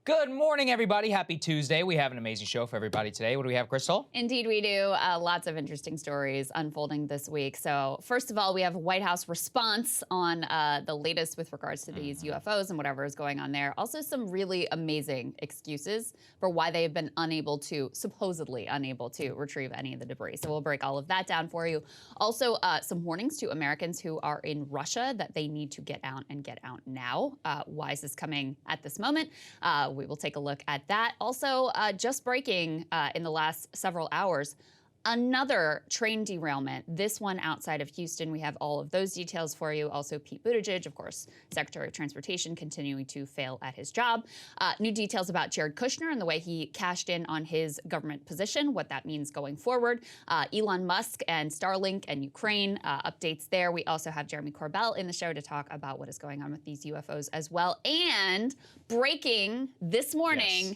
Good morning, everybody. Happy Tuesday. We have an amazing show for everybody today. What do we have, Krystal? Indeed, we do. Lots of interesting stories unfolding this week. So first of all, we have a White House response on the latest with regards to these UFOs and whatever is going on there. Also, some really amazing excuses for why they have been supposedly unable to retrieve any of the debris. So we'll break all of that down for you. Also, some warnings to Americans who are in Russia that they need to get out and get out now. Why is this coming at this moment? We will take a look at that. Also, just breaking in the last several hours, another train derailment, this one outside of Houston. We have all of those details for you. Also, Pete Buttigieg, of course, Secretary of Transportation, continuing to fail at his job. New details about Jared Kushner and the way he cashed in on his government position, what that means going forward. Elon Musk and Starlink and Ukraine, updates there. We also have Jeremy Corbell in the show to talk about what is going on with these UFOs as well. And breaking this morning, yes.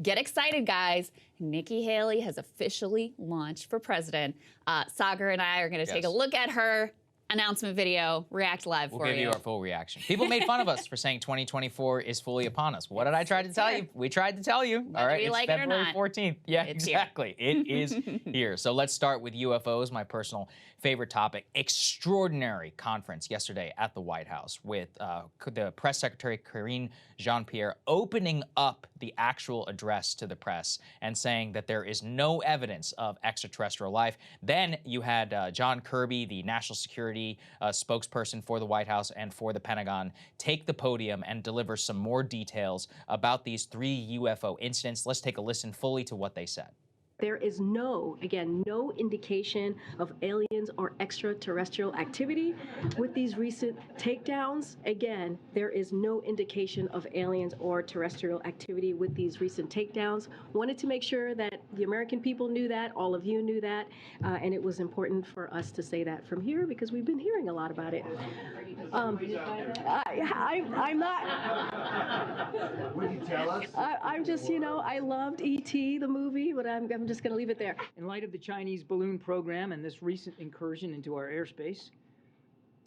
Get excited, guys. Nikki Haley has officially launched for president. Saagar and I are going to take a look at her announcement video, react live for you. We'll give you our full reaction. People made fun of us for saying 2024 is fully upon us. What did I try to tell you? We tried to tell you. All right, it's February 14th. Yeah, exactly. It is here. So let's start with UFOs, my personal favorite topic. Extraordinary conference yesterday at the White House with the press secretary, Karine Jean-Pierre, opening up the actual address to the press and saying that there is no evidence of extraterrestrial life. Then you had John Kirby, the national security spokesperson for the White House and for the Pentagon, take the podium and deliver some more details about these 3 UFO incidents. Let's take a listen fully to what they said. There is no indication of aliens or extraterrestrial activity with these recent takedowns. Again, there is no indication of aliens or terrestrial activity with these recent takedowns. Wanted to make sure that the American people knew that, all of you knew that, and it was important for us to say that from here because we've been hearing a lot about it. I'm not. Would you tell us? I'm just, I loved E.T., the movie, but I'm just going to leave it there. In light of the Chinese balloon program and this recent incursion into our airspace,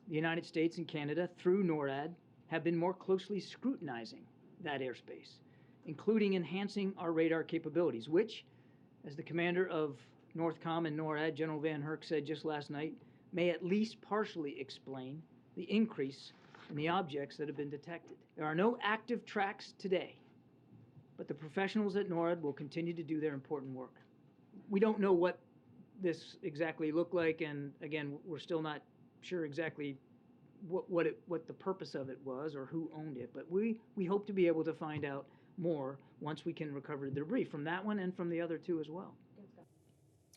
the United States and Canada, through NORAD, have been more closely scrutinizing that airspace, including enhancing our radar capabilities, which, as the commander of NORTHCOM and NORAD, General Van Herk, said just last night, may at least partially explain the increase in the objects that have been detected. There are no active tracks today, but the professionals at NORAD will continue to do their important work. We don't know what this exactly looked like, and again, we're still not sure exactly what the purpose of it was or who owned it, but we hope to be able to find out more once we can recover the debris from that one and from the other 2 as well.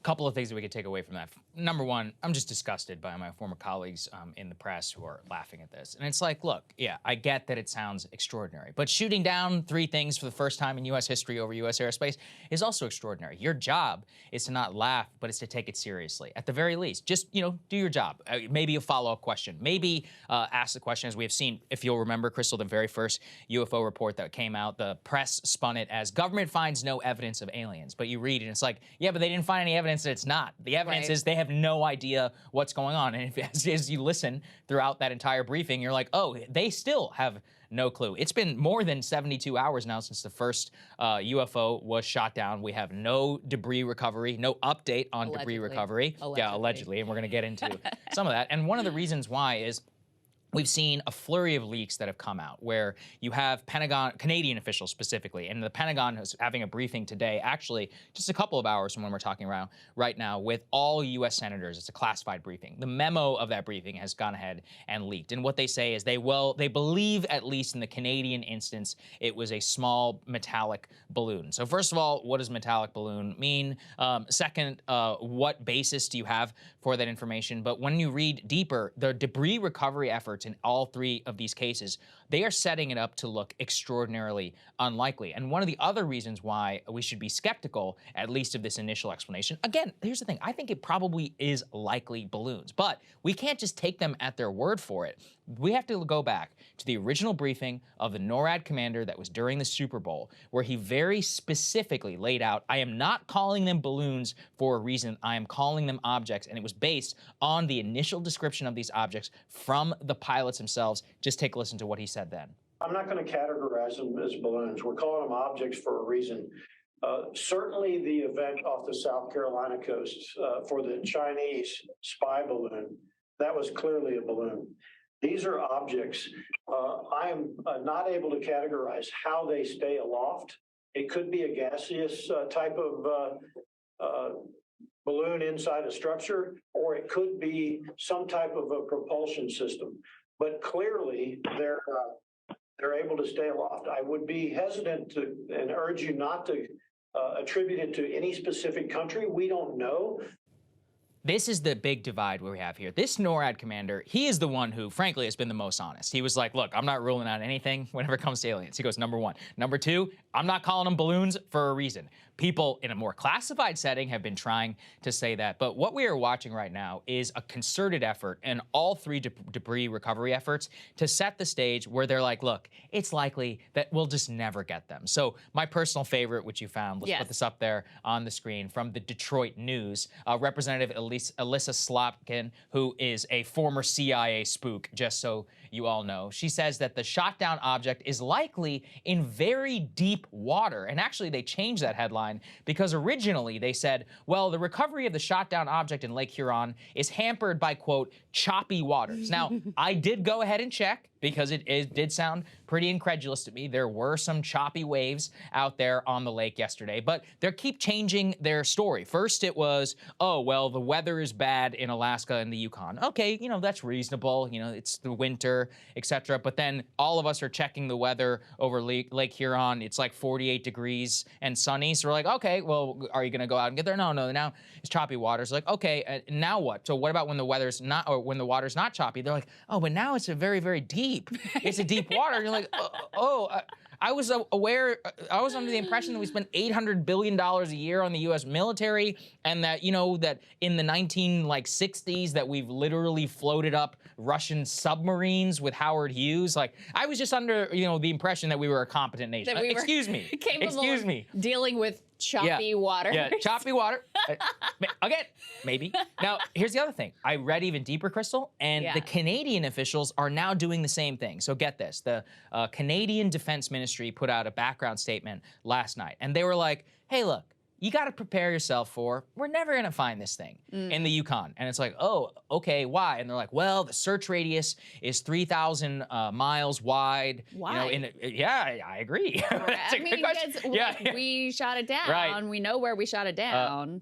Couple of things that we could take away from that. Number one, I'm just disgusted by my former colleagues in the press who are laughing at this. And it's like, look, yeah, I get that it sounds extraordinary, but shooting down 3 things for the first time in U.S. history over U.S. airspace is also extraordinary. Your job is to not laugh, but it's to take it seriously. At the very least, just, do your job. Maybe a follow-up question. Maybe ask the question, as we have seen, if you'll remember, Krystal, the very first UFO report that came out, the press spun it as government finds no evidence of aliens. But you read it, and it's like, yeah, but they didn't find any evidence that it's not. The evidence is they have no idea what's going on. And as you listen throughout that entire briefing, you're like, oh, they still have no clue. It's been more than 72 hours now since the first UFO was shot down. We have no debris recovery, no update on debris recovery. Yeah, allegedly. And we're going to get into some of that. And one of the reasons why is we've seen a flurry of leaks that have come out where you have Canadian officials specifically, and the Pentagon is having a briefing today, actually just a couple of hours from when we're talking around right now, with all U.S. senators. It's a classified briefing. The memo of that briefing has gone ahead and leaked. And what they say is they believe, at least in the Canadian instance, it was a small metallic balloon. So first of all, what does metallic balloon mean? Second, what basis do you have for that information? But when you read deeper, the debris recovery efforts in all 3 of these cases, they are setting it up to look extraordinarily unlikely. And one of the other reasons why we should be skeptical, at least of this initial explanation, again, here's the thing, I think it probably is likely balloons, but we can't just take them at their word for it. We have to go back to the original briefing of the NORAD commander that was during the Super Bowl, where he very specifically laid out, I am not calling them balloons for a reason, I am calling them objects, and it was based on the initial description of these objects from the pilots themselves. Just take a listen to what he said then. I'm not going to categorize them as balloons. We're calling them objects for a reason. Certainly the event off the South Carolina coast for the Chinese spy balloon, that was clearly a balloon. These are objects. I am not able to categorize how they stay aloft. It could be a gaseous type of balloon inside a structure, or it could be some type of a propulsion system. But clearly, they're able to stay aloft. I would be hesitant to and urge you not to attribute it to any specific country. We don't know. This is the big divide we have here. This NORAD commander, he is the one who, frankly, has been the most honest. He was like, look, I'm not ruling out anything whenever it comes to aliens. He goes, number one. Number two, I'm not calling them balloons for a reason. People in a more classified setting have been trying to say that. But what we are watching right now is a concerted effort in all three debris recovery efforts to set the stage where they're like, look, it's likely that we'll just never get them. So my personal favorite, which you found, let's put this up there on the screen, from the Detroit News, Representative Alyssa Slotkin, who is a former CIA spook, just so you all know. She says that the shot down object is likely in very deep water. And actually, they changed that headline because originally they said, well, the recovery of the shot down object in Lake Huron is hampered by, quote, choppy waters. Now, I did go ahead and check because it did sound pretty incredulous to me. There were some choppy waves out there on the lake yesterday, but they keep changing their story. First it was, oh, well, the weather is bad in Alaska and the Yukon. Okay, you know, that's reasonable. You know, it's the winter, etc. But then all of us are checking the weather over Lake Huron. It's like 48 degrees and sunny. So we're like, okay, well, are you going to go out and get there? No, now it's choppy waters. Like, okay, now what? So what about when the weather's not, or when the water's not choppy? They're like, oh, but now it's a very, very deep. It's a deep water. You're like, I was aware, I was under the impression that we spent $800 billion a year on the U.S. military, and that, you know, that in the 1960s that we've literally floated up Russian submarines with Howard Hughes. Like, I was just under, you know, the impression that we were a competent nation. Excuse me. Excuse me. Dealing with choppy water. Yeah, choppy water. Again, maybe. Now, here's the other thing. I read even deeper, Krystal, and the Canadian officials are now doing the same thing. So get this. The Canadian Defense Ministry put out a background statement last night, and they were like, hey, look, you got to prepare yourself for, we're never going to find this thing in the Yukon. And it's like, oh, okay, why? And they're like, well, the search radius is 3,000 miles wide. Why? You know, I agree. I mean, because we shot it down. Right. We know where we shot it down.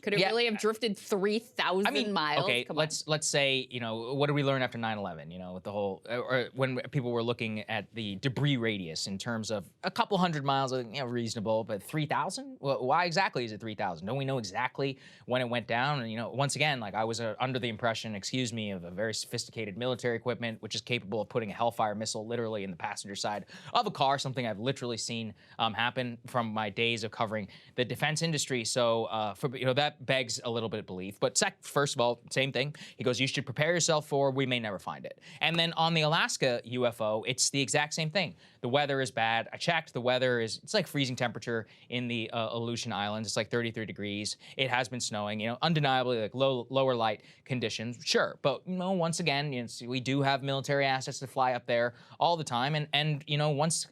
Could it really have drifted 3,000 miles? Okay, let's say, you know, what did we learn after 9/11? You know, with the whole, or when people were looking at the debris radius in terms of a couple hundred miles, you know, reasonable, but 3,000? Well, why exactly is it 3,000? Don't we know exactly when it went down? And, you know, once again, like, I was under the impression, excuse me, of a very sophisticated military equipment, which is capable of putting a Hellfire missile literally in the passenger side of a car, something I've literally seen happen from my days of covering the defense industry. So, for, you know, that begs a little bit of belief. But first of all, same thing. He goes, you should prepare yourself for, we may never find it. And then on the Alaska UFO, it's the exact same thing. The weather is bad. I checked. The weather is, it's like freezing temperature in the Aleutian Islands. It's like 33 degrees. It has been snowing, you know, undeniably like lower light conditions. Sure. But, you know, once again, you know, we do have military assets to fly up there all the time. And you know, once,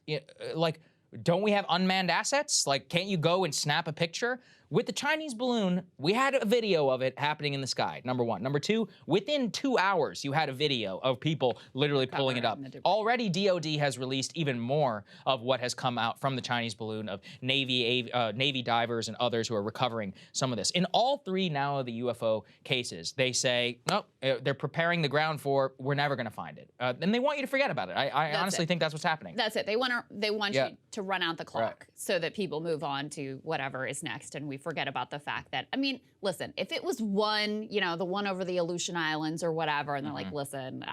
like, don't we have unmanned assets? Like, can't you go and snap a picture? With the Chinese balloon, we had a video of it happening in the sky, number one. Number two, within 2 hours, you had a video of people literally pulling it up. Already, DOD has released even more of what has come out from the Chinese balloon of Navy divers and others who are recovering some of this. In all three now of the UFO cases, they say, no, they're preparing the ground for, we're never going to find it. And they want you to forget about it. I honestly think that's what's happening. That's it. They want you to run out the clock so that people move on to whatever is next, and we forget about the fact that, I mean, listen, if it was one, you know, the one over the Aleutian Islands or whatever, and they're like, listen,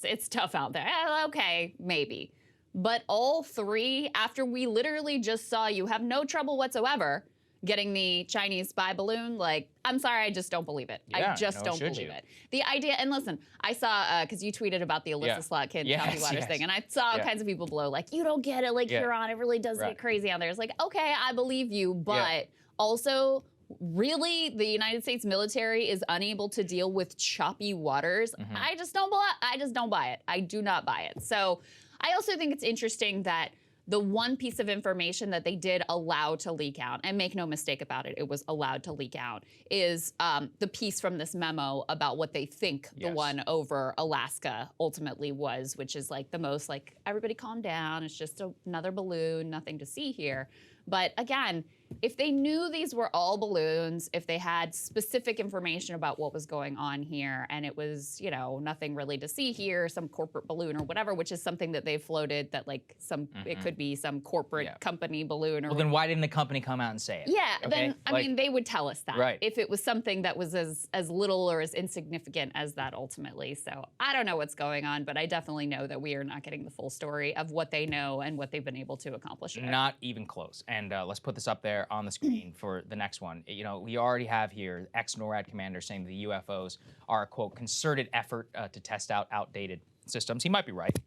it's tough out there. Okay, maybe. But all three, after we literally just saw you have no trouble whatsoever getting the Chinese spy balloon, like, I'm sorry, I just don't believe it. I just don't believe it. The idea, and listen, I saw, because you tweeted about the Alyssa Slotkin choppy waters thing, and I saw all kinds of people below, like, you don't get it, like, Huron, it really does get crazy out there. It's like, okay, I believe you, but also, really, the United States military is unable to deal with choppy waters. I just don't buy it. I do not buy it. So I also think it's interesting that the one piece of information that they did allow to leak out, and make no mistake about it, it was allowed to leak out, is the piece from this memo about what they think the one over Alaska ultimately was, which is like the most like, everybody calm down, it's just another balloon, nothing to see here. But again, if they knew these were all balloons, if they had specific information about what was going on here, and it was, you know, nothing really to see here, some corporate balloon or whatever, which is something that they've floated, that like some, it could be some corporate company balloon. Or well, then why didn't the company come out and say it? Yeah, Okay? then, I mean, they would tell us that. Right. If it was something that was as little or as insignificant as that ultimately. So I don't know what's going on, but I definitely know that we are not getting the full story of what they know and what they've been able to accomplish. Not even close. And let's put this up there on the screen for the next one. You know, we already have here ex-NORAD commander saying the UFOs are a, quote, concerted effort to test out outdated systems. He might be right.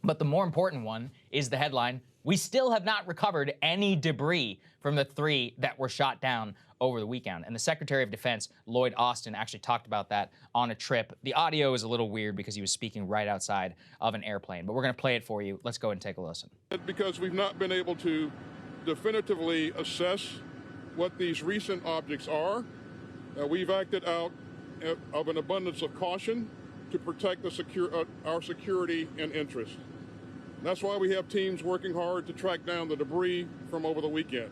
But the more important one is the headline, we still have not recovered any debris from the 3 that were shot down over the weekend. And the Secretary of Defense, Lloyd Austin, actually talked about that on a trip. The audio is a little weird because he was speaking right outside of an airplane, but we're going to play it for you. Let's go and take a listen. Because we've not been able to definitively assess what these recent objects are, we've acted out of an abundance of caution to protect our security and interests. That's why we have teams working hard to track down the debris from over the weekend.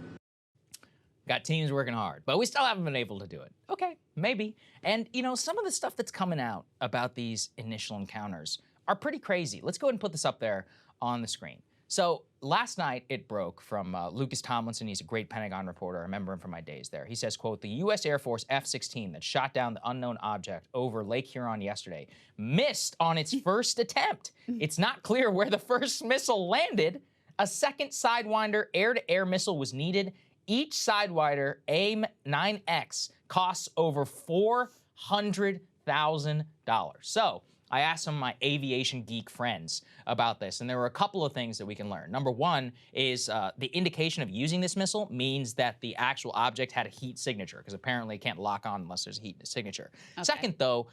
Got teams working hard, but we still haven't been able to do it. Okay, maybe. And, you know, some of the stuff that's coming out about these initial encounters are pretty crazy. Let's go ahead and put this up there on the screen. So last night it broke from Lucas Tomlinson. He's a great Pentagon reporter. I remember him from my days there. He says, quote, the U.S. Air Force F-16 that shot down the unknown object over Lake Huron yesterday missed on its first attempt. It's not clear where the first missile landed. A second Sidewinder air-to-air missile was needed. Each Sidewinder AIM-9X costs over $400,000. So I asked some of my aviation geek friends about this, and there were a couple of things that we can learn. Number one is the indication of using this missile means that the actual object had a heat signature, because apparently it can't lock on unless there's a heat signature. Okay. Second, though,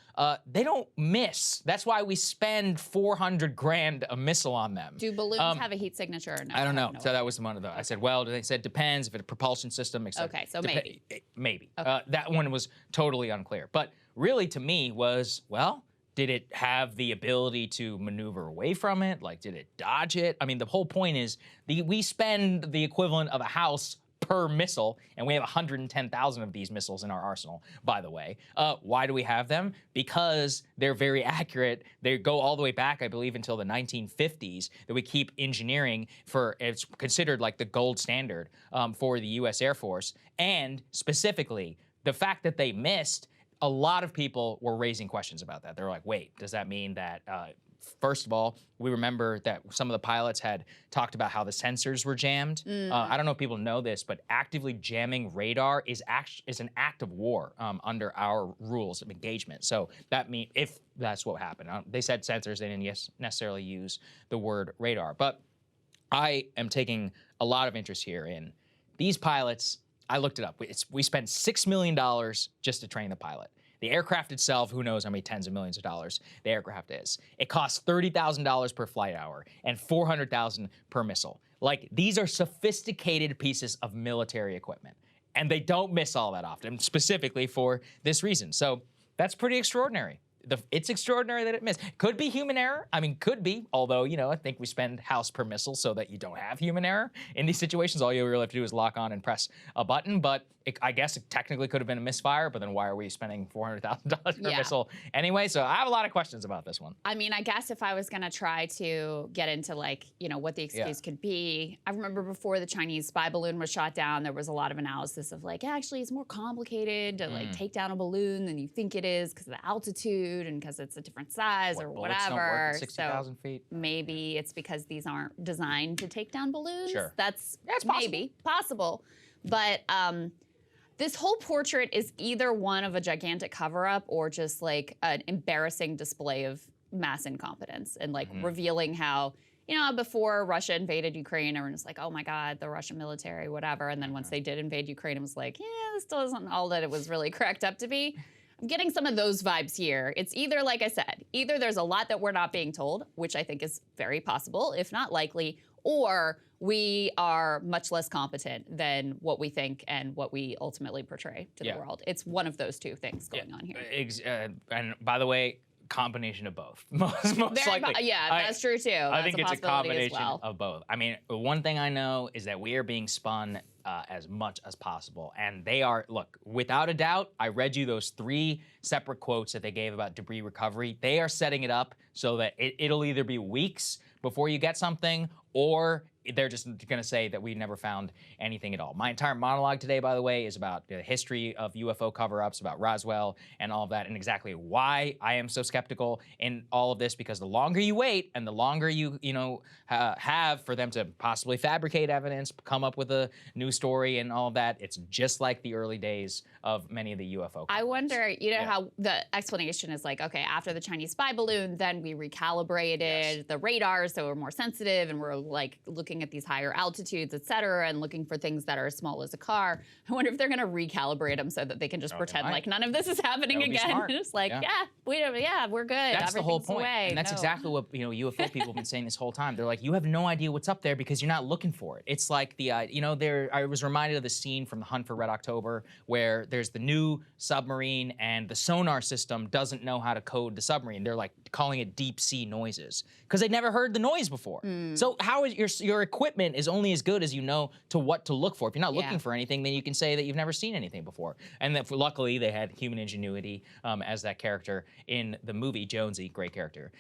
they don't miss. That's why we spend $400,000 a missile on them. Do balloons have a heat signature or no? I don't know. So that was one of the. I said, well, they said depends if it's a propulsion system, etc. Okay, so maybe. Maybe. Okay. That one was totally unclear. But really, to me, was, well, did it have the ability to maneuver away from it? Like, did it dodge it? I mean, the whole point is we spend the equivalent of a house per missile, and we have 110,000 of these missiles in our arsenal, by the way. Why do we have them? Because they're very accurate. They go all the way back, I believe, until the 1950s, that we keep engineering for. It's considered like the gold standard for the U.S. Air Force. And specifically, the fact that they missed, a lot of people were raising questions about that. They were like, wait, does that mean that, first of all, we remember that some of the pilots had talked about how the sensors were jammed. I don't know if people know this, but actively jamming radar is an act of war under our rules of engagement. So that means, if that's what happened, they said sensors, they didn't necessarily use the word radar. But I am taking a lot of interest here in these pilots. I looked it up. We spent $6 million just to train the pilot. The aircraft itself, who knows how many tens of millions of dollars the aircraft is. It costs $30,000 per flight hour and $400,000 per missile. Like, these are sophisticated pieces of military equipment, and they don't miss all that often, specifically for this reason. So that's pretty extraordinary. It's extraordinary that it missed. Could be human error. I mean, could be. Although, you know, I think we spend house per missile so that you don't have human error in these situations. All you really have to do is lock on and press a button. But I guess it technically could have been a misfire. But then why are we spending $400,000 per missile anyway? So I have a lot of questions about this one. I mean, I guess if I was going to try to get into, like, you know, what the excuse could be, I remember before the Chinese spy balloon was shot down, there was a lot of analysis of, like, actually it's more complicated to like take down a balloon than you think it is because of the altitude and because it's a different size or bullets don't whatever. work at 60,000 feet. Maybe it's because these aren't designed to take down balloons. Sure. That's possible. possible. But this whole portrait is either one of a gigantic cover-up or just like an embarrassing display of mass incompetence and like revealing how, you know, before Russia invaded Ukraine, everyone was like, oh my God, the Russian military, whatever. And then once they did invade Ukraine, it was like, yeah, this still isn't all that it was really cracked up to be. I'm getting some of those vibes here. It's either, like I said, either there's a lot that we're not being told, which I think is very possible, if not likely, or we are much less competent than what we think and what we ultimately portray to the world. It's one of those two things going on here. And by the way, combination of both. most likely. That's true too. I think it's a combination as well. of both. I mean, one thing I know is that we are being spun as much as possible. And they are, look, without a doubt, I read you those 3 separate quotes that they gave about debris recovery. They are setting it up so that it'll either be weeks before you get something, or they're just going to say that we never found anything at all. My entire monologue today, by the way, is about the history of UFO cover-ups, about Roswell and all of that, and exactly why I am so skeptical in all of this, because the longer you wait and the longer you have for them to possibly fabricate evidence, come up with a new story and all of that, it's just like the early days of many of the UFO cover-ups. I wonder, how the explanation is like, okay, after the Chinese spy balloon, then we recalibrated the radars so we're more sensitive and we're like looking at these higher altitudes, et cetera, and looking for things that are as small as a car. I wonder if they're going to recalibrate them so that they can just pretend like none of this is happening again. Just like, we're good. That's the whole point. Away. And that's exactly what UFO people have been saying this whole time. They're like, you have no idea what's up there because you're not looking for it. It's like the, I was reminded of the scene from The Hunt for Red October where there's the new submarine and the sonar system doesn't know how to code the submarine. They're like calling it deep sea noises because they'd never heard the noise before. So how is your equipment is only as good as you know to what to look for. If you're not looking for anything, then you can say that you've never seen anything before. And that luckily they had human ingenuity as that character in the movie, Jonesy, great character,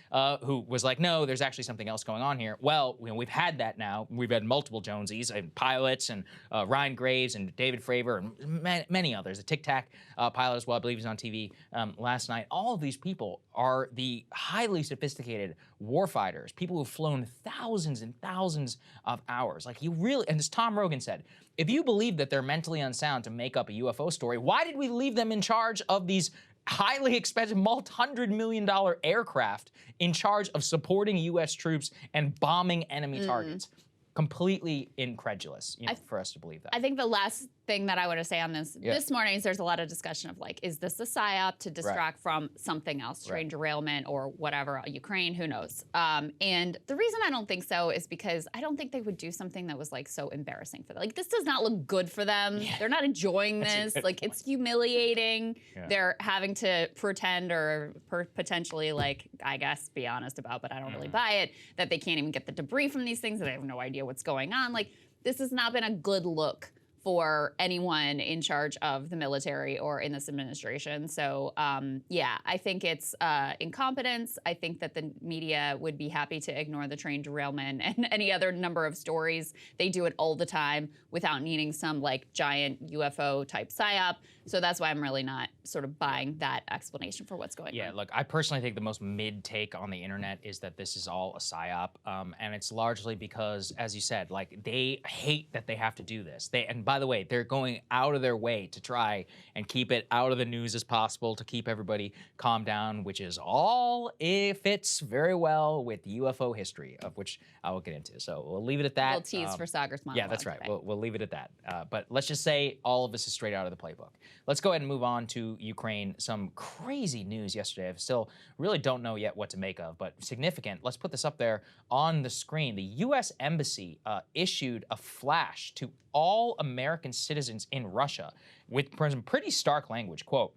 who was like, no, there's actually something else going on here. Well, we've had that now. We've had multiple Jonesies and pilots and Ryan Graves and David Fravor and many others. The Tic Tac pilot as well, I believe he's on TV last night. All of these people are the highly sophisticated warfighters, people who've flown thousands and thousands of hours. Like and as Tom Rogan said, if you believe that they're mentally unsound to make up a UFO story, why did we leave them in charge of these highly expensive, multi-hundred-million-dollar aircraft in charge of supporting U.S. troops and bombing enemy targets? Completely incredulous for us to believe that. I think the last thing that I want to say on this morning is there's a lot of discussion of like, is this a psyop to distract from something else, train derailment or whatever, Ukraine, who knows? And the reason I don't think so is because I don't think they would do something that was like so embarrassing for them. Like this does not look good for them. They're not enjoying this. Like it's humiliating. They're having to pretend or potentially like, I guess, be honest about, but I don't really buy it, that they can't even get the debris from these things, that they have no idea what's going on. Like this has not been a good look for anyone in charge of the military or in this administration. So I think it's incompetence. I think that the media would be happy to ignore the train derailment and any other number of stories. They do it all the time without needing some like giant UFO type psyop. So that's why I'm really not sort of buying that explanation for what's going on. Yeah, look, I personally think the most mid take on the internet is that this is all a psyop, and it's largely because, as you said, like they hate that they have to do this. And by the way, they're going out of their way to try and keep it out of the news as possible, to keep everybody calmed down, which is all it fits very well with UFO history, of which I will get into. So we'll leave it at that. A little tease for Saagar's monologue. Yeah, that's right. We'll leave it at that. But let's just say all of this is straight out of the playbook. Let's go ahead and move on to Ukraine. Some crazy news yesterday. I still really don't know yet what to make of, but significant. Let's put this up there on the screen. The U.S. Embassy issued a flash to all American citizens in Russia with some pretty stark language. Quote,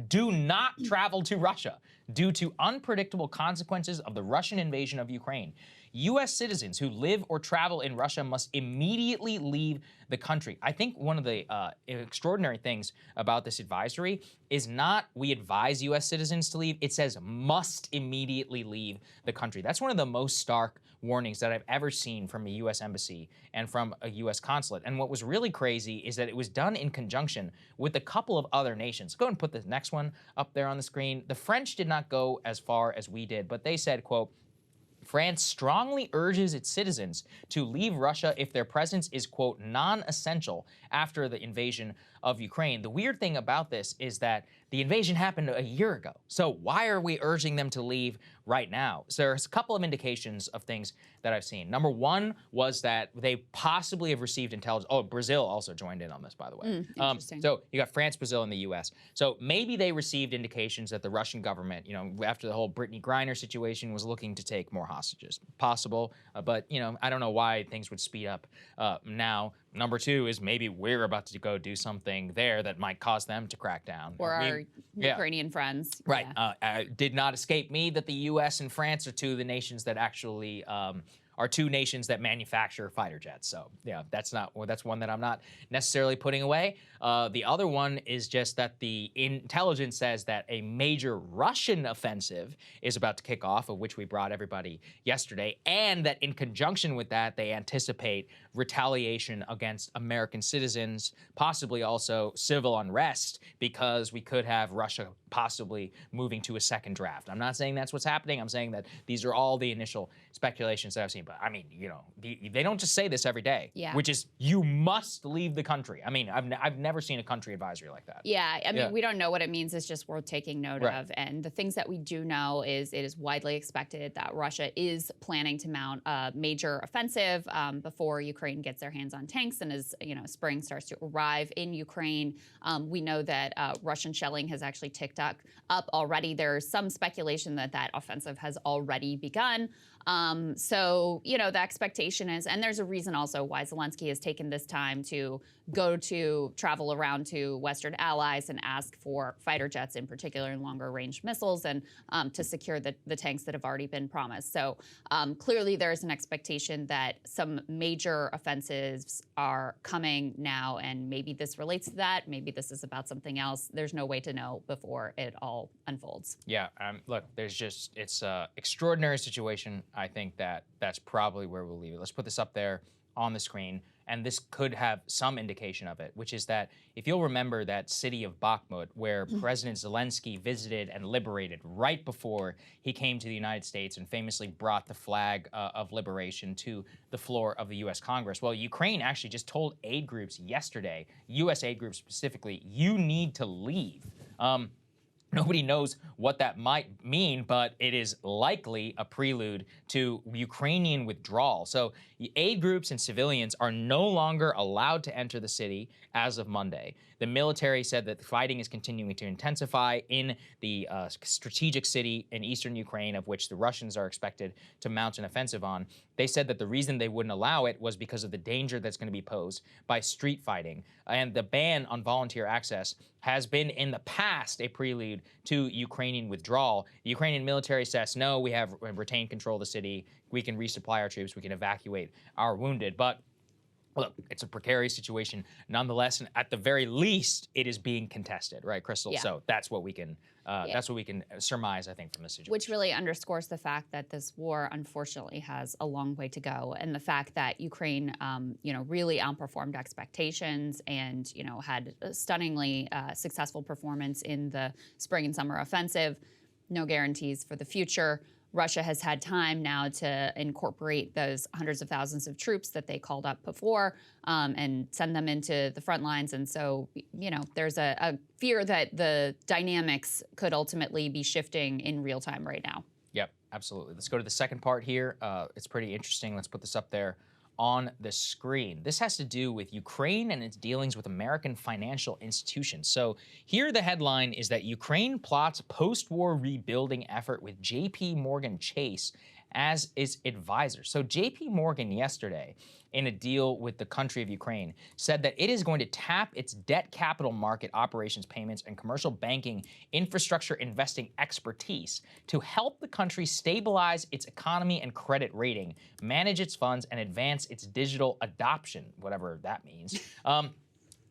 "Do not travel to Russia due to unpredictable consequences of the Russian invasion of Ukraine. U.S. citizens who live or travel in Russia must immediately leave the country." I think one of the extraordinary things about this advisory is not we advise U.S. citizens to leave. It says must immediately leave the country. That's one of the most stark warnings that I've ever seen from a U.S. embassy and from a U.S. consulate. And what was really crazy is that it was done in conjunction with a couple of other nations. Go ahead and put the next one up there on the screen. The French did not go as far as we did, but they said, quote, "France strongly urges its citizens to leave Russia if their presence is, quote, non-essential after the invasion of Ukraine. The weird thing about this is that the invasion happened a year ago. So why are we urging them to leave right now? So there's a couple of indications of things that I've seen. Number one was that they possibly have received intelligence. Oh, Brazil also joined in on this, by the way. Interesting. So you got France, Brazil, and the U.S. So maybe they received indications that the Russian government, after the whole Brittany Griner situation, was looking to take more hostages. Possible, but I don't know why things would speed up now. Number two is maybe we're about to go do something there that might cause them to crack down. Or our Ukrainian friends. Right. Yeah. Did not escape me that the U.S. and France are two of the nations that actually are two nations that manufacture fighter jets. So yeah, that's one that I'm not necessarily putting away. The other one is just that the intelligence says that a major Russian offensive is about to kick off, of which we brought everybody yesterday, and that in conjunction with that, they anticipate retaliation against American citizens, possibly also civil unrest, because we could have Russia possibly moving to a second draft. I'm not saying that's what's happening. I'm saying that these are all the initial speculations that I've seen. But I mean, they don't just say this every day, which is you must leave the country. I mean, I've never seen a country advisory like that. Yeah, I mean, we don't know what it means. It's just worth taking note of. And the things that we do know is it is widely expected that Russia is planning to mount a major offensive before Ukraine gets their hands on tanks and as spring starts to arrive in Ukraine. We know that Russian shelling has actually ticked up already. There's some speculation that that offensive has already begun. So, the expectation is, and there's a reason also why Zelensky has taken this time to travel around to Western allies and ask for fighter jets in particular and longer range missiles and to secure the tanks that have already been promised. So clearly there is an expectation that some major offensives are coming now, and maybe this relates to that. Maybe this is about something else. There's no way to know before it all unfolds. Yeah, look, it's an extraordinary situation. I think that's probably where we'll leave it. Let's put this up there on the screen, and this could have some indication of it, which is that if you'll remember that city of Bakhmut, where President Zelensky visited and liberated right before he came to the United States and famously brought the flag of liberation to the floor of the U.S. Congress. Well, Ukraine actually just told aid groups yesterday, U.S. aid groups specifically, you need to leave. Nobody knows what that might mean, but it is likely a prelude to Ukrainian withdrawal. So aid groups and civilians are no longer allowed to enter the city as of Monday. The military said that the fighting is continuing to intensify in the strategic city in eastern Ukraine, of which the Russians are expected to mount an offensive on. They said that the reason they wouldn't allow it was because of the danger that's going to be posed by street fighting. And the ban on volunteer access has been in the past a prelude to Ukrainian withdrawal. The Ukrainian military says, no, we have retained control of the city. We can resupply our troops. We can evacuate our wounded. But look, it's a precarious situation nonetheless, and at the very least, it is being contested, right, Krystal? Yeah. So that's what we can surmise, I think, from this situation. Which really underscores the fact that this war, unfortunately, has a long way to go, and the fact that Ukraine, really outperformed expectations and had a stunningly successful performance in the spring and summer offensive. No guarantees for the future. Russia has had time now to incorporate those hundreds of thousands of troops that they called up before and send them into the front lines. And so, there's a fear that the dynamics could ultimately be shifting in real time right now. Yep, absolutely. Let's go to the second part here. It's pretty interesting. Let's put this up there on the screen. This has to do with Ukraine and its dealings with American financial institutions. So here the headline is that Ukraine plots post-war rebuilding effort with JP Morgan Chase as its advisor. So JP Morgan yesterday, in a deal with the country of Ukraine, said that it is going to tap its debt capital market operations, payments, and commercial banking infrastructure investing expertise to help the country stabilize its economy and credit rating, manage its funds, and advance its digital adoption, whatever that means.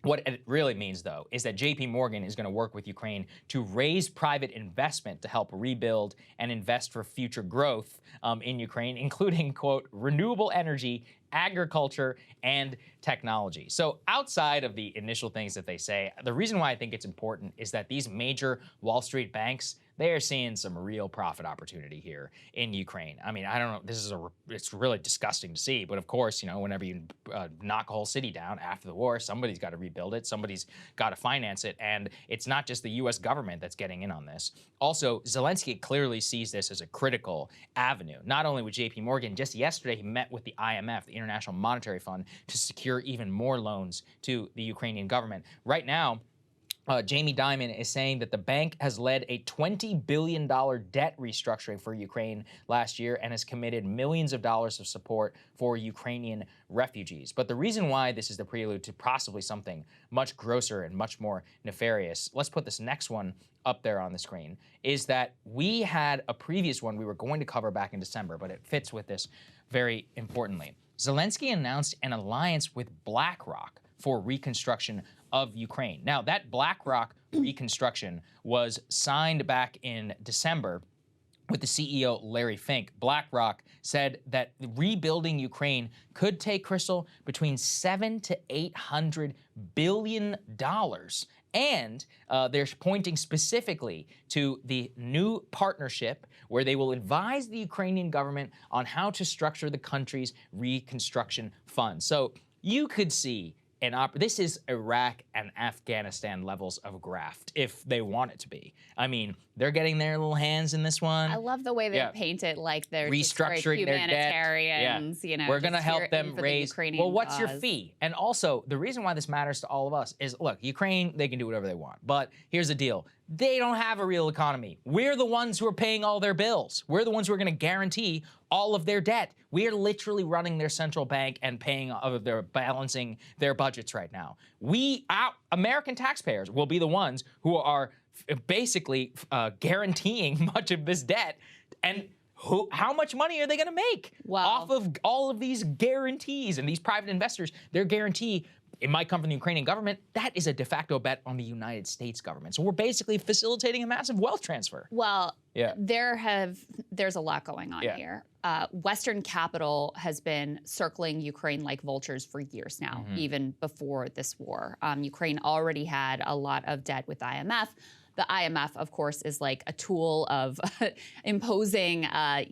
What it really means, though, is that JP Morgan is going to work with Ukraine to raise private investment to help rebuild and invest for future growth in Ukraine, including, quote, renewable energy, agriculture, and technology. So outside of the initial things that they say, the reason why I think it's important is that these major Wall Street banks they are seeing some real profit opportunity here in Ukraine. I mean, I don't know. It's really disgusting to see. But of course, whenever you knock a whole city down after the war, somebody's got to rebuild it. Somebody's got to finance it. And it's not just the US government that's getting in on this. Also, Zelensky clearly sees this as a critical avenue. Not only with JP Morgan, just yesterday he met with the IMF, the International Monetary Fund, to secure even more loans to the Ukrainian government. Right now, Jamie Dimon is saying that the bank has led a $20 billion debt restructuring for Ukraine last year and has committed millions of dollars of support for Ukrainian refugees. But the reason why this is the prelude to possibly something much grosser and much more nefarious, let's put this next one up there on the screen, is that we had a previous one we were going to cover back in December, but it fits with this very importantly. Zelensky announced an alliance with BlackRock for reconstruction of Ukraine. Now, that BlackRock reconstruction was signed back in December with the CEO, Larry Fink. BlackRock said that rebuilding Ukraine could take, Krystal, between $700 to $800 billion. And they're pointing specifically to the new partnership where they will advise the Ukrainian government on how to structure the country's reconstruction fund. So you could see this is Iraq and Afghanistan levels of graft, if they want it to be. I mean, they're getting their little hands in this one. I love the way they paint it like they're restructuring their humanitarians. debt. We're going to help them raise. Well, what's your cause. fee? And also, the reason why this matters to all of us is, look, Ukraine, they can do whatever they want. But here's the deal. They don't have a real economy. We're the ones who are paying all their bills. We're the ones who are going to guarantee all of their debt. We are literally running their central bank and they're balancing their budgets right now. American taxpayers will be the ones who are basically guaranteeing much of this debt. And how much money are they going to make off of all of these guarantees? And these private investors, their guarantee, it might come from the Ukrainian government. That is a de facto bet on the United States government. So we're basically facilitating a massive wealth transfer. Well, there's a lot going on here. Western capital has been circling Ukraine like vultures for years now, even before this war. Ukraine already had a lot of debt with IMF. The IMF, of course, is like a tool of imposing, a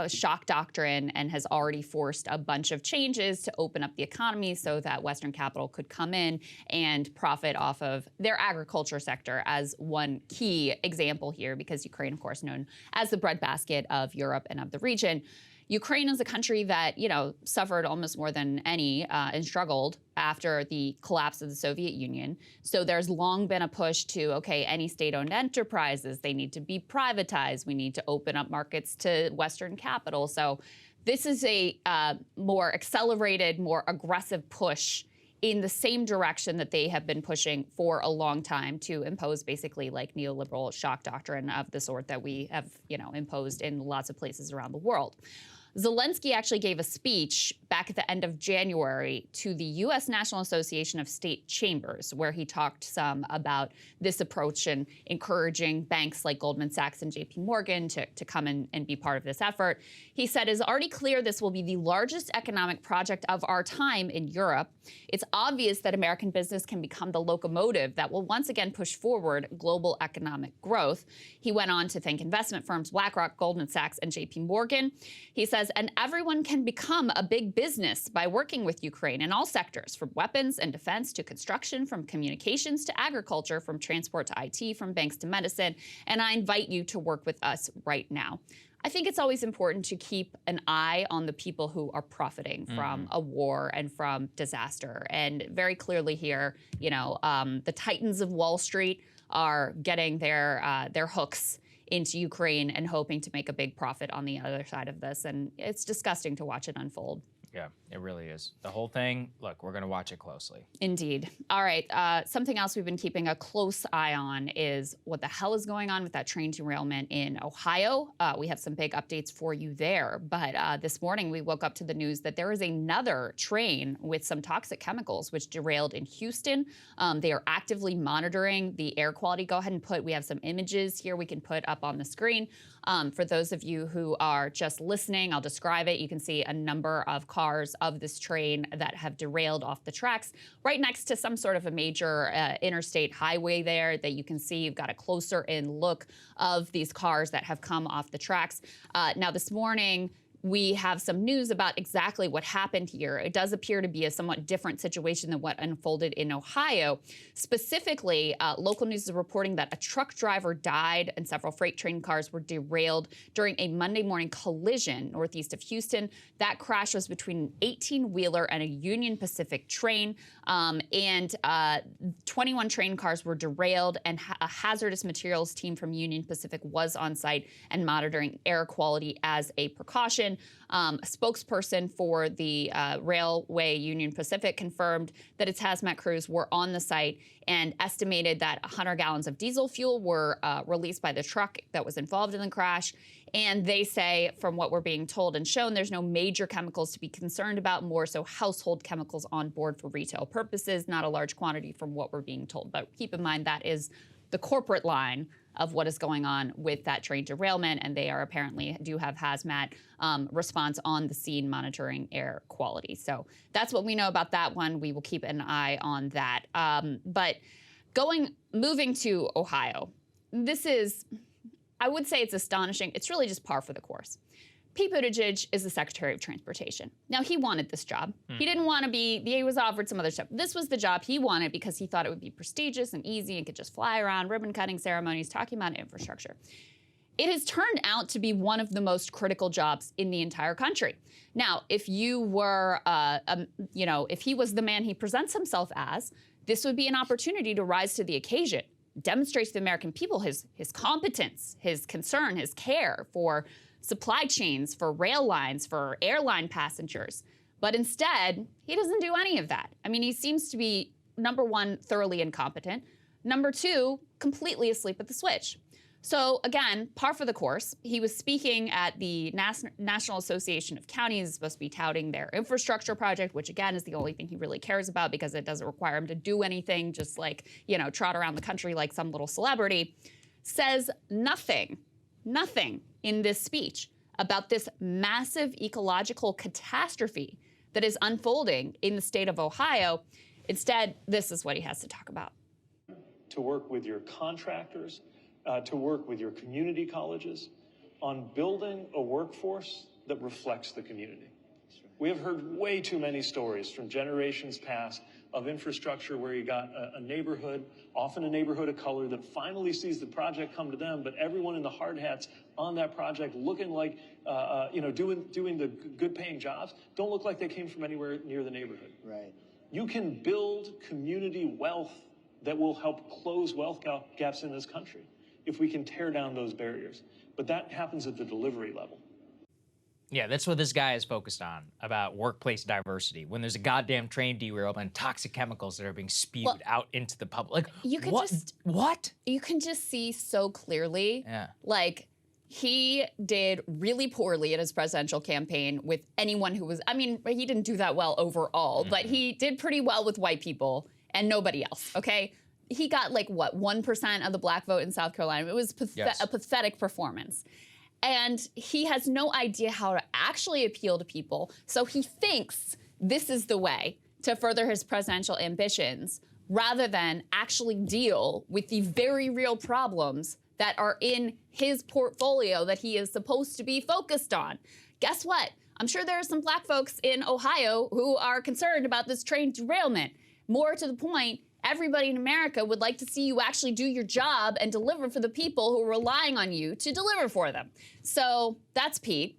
shock doctrine, and has already forced a bunch of changes to open up the economy so that Western capital could come in and profit off of their agriculture sector as one key example here, because Ukraine, of course, known as the breadbasket of Europe and of the region. Ukraine is a country that, suffered almost more than any and struggled after the collapse of the Soviet Union. So there's long been a push to, any state-owned enterprises, they need to be privatized. We need to open up markets to Western capital. So this is a more accelerated, more aggressive push in the same direction that they have been pushing for a long time to impose basically like neoliberal shock doctrine of the sort that we have, imposed in lots of places around the world. Zelensky actually gave a speech back at the end of January to the US National Association of State Chambers, where he talked some about this approach and encouraging banks like Goldman Sachs and JP Morgan to come in and be part of this effort. He said, "It's already clear this will be the largest economic project of our time in Europe. It's obvious that American business can become the locomotive that will once again push forward global economic growth." He went on to thank investment firms BlackRock, Goldman Sachs, and JP Morgan. He says, "And everyone can become a big business by working with Ukraine in all sectors, from weapons and defense to construction, from communications to agriculture, from transport to IT, from banks to medicine. And I invite you to work with us right now." I think it's always important to keep an eye on the people who are profiting from a war and from disaster. And very clearly here, the titans of Wall Street are getting their hooks into Ukraine and hoping to make a big profit on the other side of this. And it's disgusting to watch it unfold. Yeah, it really is. The whole thing, look, we're going to watch it closely. Indeed. All right. Something else we've been keeping a close eye on is what the hell is going on with that train derailment in Ohio. We have some big updates for you there. But this morning, we woke up to the news that there is another train with some toxic chemicals which derailed in Houston. They are actively monitoring the air quality. Go ahead and we have some images here we can put up on the screen. For those of you who are just listening, I'll describe it. You can see a number of cars cars of this train that have derailed off the tracks right next to some sort of a major interstate highway there that you can see. You've got a closer in look of these cars that have come off the tracks. Now, this morning, we have some news about exactly what happened here. It does appear to be a somewhat different situation than what unfolded in Ohio. Specifically, local news is reporting that a truck driver died and several freight train cars were derailed during a Monday morning collision northeast of Houston. That crash was between an 18-wheeler and a Union Pacific train, and 21 train cars were derailed, and a hazardous materials team from Union Pacific was on site and monitoring air quality as a precaution. A spokesperson for the Railway Union Pacific confirmed that its hazmat crews were on the site and estimated that 100 gallons of diesel fuel were released by the truck that was involved in the crash. And they say, from what we're being told and shown, there's no major chemicals to be concerned about, more so household chemicals on board for retail purposes, not a large quantity from what we're being told. But keep in mind that is the corporate line of what is going on with that train derailment, and they are apparently do have hazmat response on the scene monitoring air quality. So that's what we know about that one. We will keep an eye on that. But moving to Ohio, this is, I would say it's astonishing. It's really just par for the course. Pete Buttigieg is the Secretary of Transportation. Now, he wanted this job. He didn't want to be, he was offered some other stuff. This was the job he wanted because he thought it would be prestigious and easy and could just fly around ribbon-cutting ceremonies talking about infrastructure. It has turned out to be one of the most critical jobs in the entire country. Now, if you were, if he was the man he presents himself as, this would be an opportunity to rise to the occasion, demonstrate to the American people his competence, his concern, his care for supply chains, for rail lines, for airline passengers. But instead, he doesn't do any of that. I mean, he seems to be, number one, thoroughly incompetent. Number two, completely asleep at the switch. So again, par for the course. He was speaking at the National Association of Counties. He's supposed to be touting their infrastructure project, which again is the only thing he really cares about because it doesn't require him to do anything, just like, trot around the country like some little celebrity. Says nothing in this speech about this massive ecological catastrophe that is unfolding in the state of Ohio. Instead, this is what he has to talk about. To work with your contractors, to work with your community colleges on building a workforce that reflects the community. We have heard way too many stories from generations past of infrastructure where you got a neighborhood, often a neighborhood of color, that finally sees the project come to them, but everyone in the hard hats on that project looking like, doing the good-paying jobs, don't look like they came from anywhere near the neighborhood. Right. You can build community wealth that will help close wealth gaps in this country if we can tear down those barriers. But that happens at the delivery level. Yeah, that's what this guy is focused on, about workplace diversity. When there's a goddamn train derailment and toxic chemicals that are being spewed out into the public. You can what? You can just see so clearly, like, he did really poorly at his presidential campaign with anyone who was, he didn't do that well overall, but he did pretty well with white people and nobody else, okay? He got, 1% of the black vote in South Carolina. It was a pathetic performance. And he has no idea how to actually appeal to people, so he thinks this is the way to further his presidential ambitions, rather than actually deal with the very real problems that are in his portfolio that he is supposed to be focused on. Guess what? I'm sure there are some black folks in Ohio who are concerned about this train derailment. More to the point, everybody in America would like to see you actually do your job and deliver for the people who are relying on you to deliver for them. So that's Pete.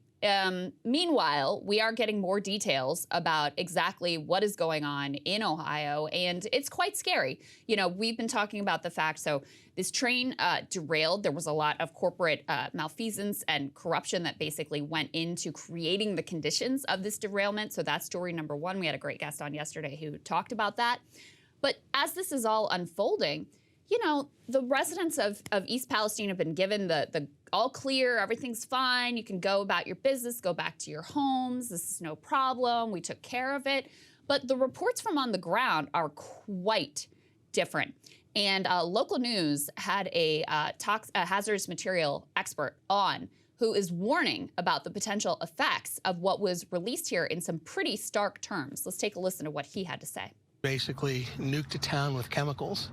Meanwhile, we are getting more details about exactly what is going on in Ohio, and it's quite scary. We've been talking about the fact, so this train derailed. There was a lot of corporate malfeasance and corruption that basically went into creating the conditions of this derailment. So that's story number one. We had a great guest on yesterday who talked about that. But as this is all unfolding, the residents of East Palestine have been given the all clear, everything's fine, you can go about your business, go back to your homes, this is no problem, we took care of it. But the reports from on the ground are quite different. And local news had a hazardous material expert on who is warning about the potential effects of what was released here in some pretty stark terms. Let's take a listen to what he had to say. Basically nuked a town with chemicals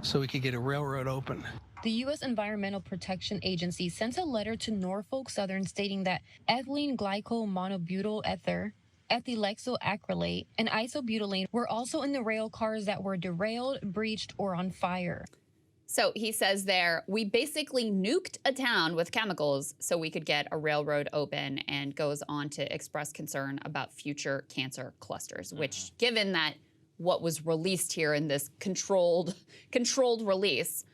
so we could get a railroad open. The U.S. Environmental Protection Agency sent a letter to Norfolk Southern stating that ethylene glycol monobutyl ether, ethylexyl-acrylate, and isobutylene were also in the rail cars that were derailed, breached, or on fire. So he says there, we basically nuked a town with chemicals so we could get a railroad open, and goes on to express concern about future cancer clusters, which, given that what was released here in this controlled release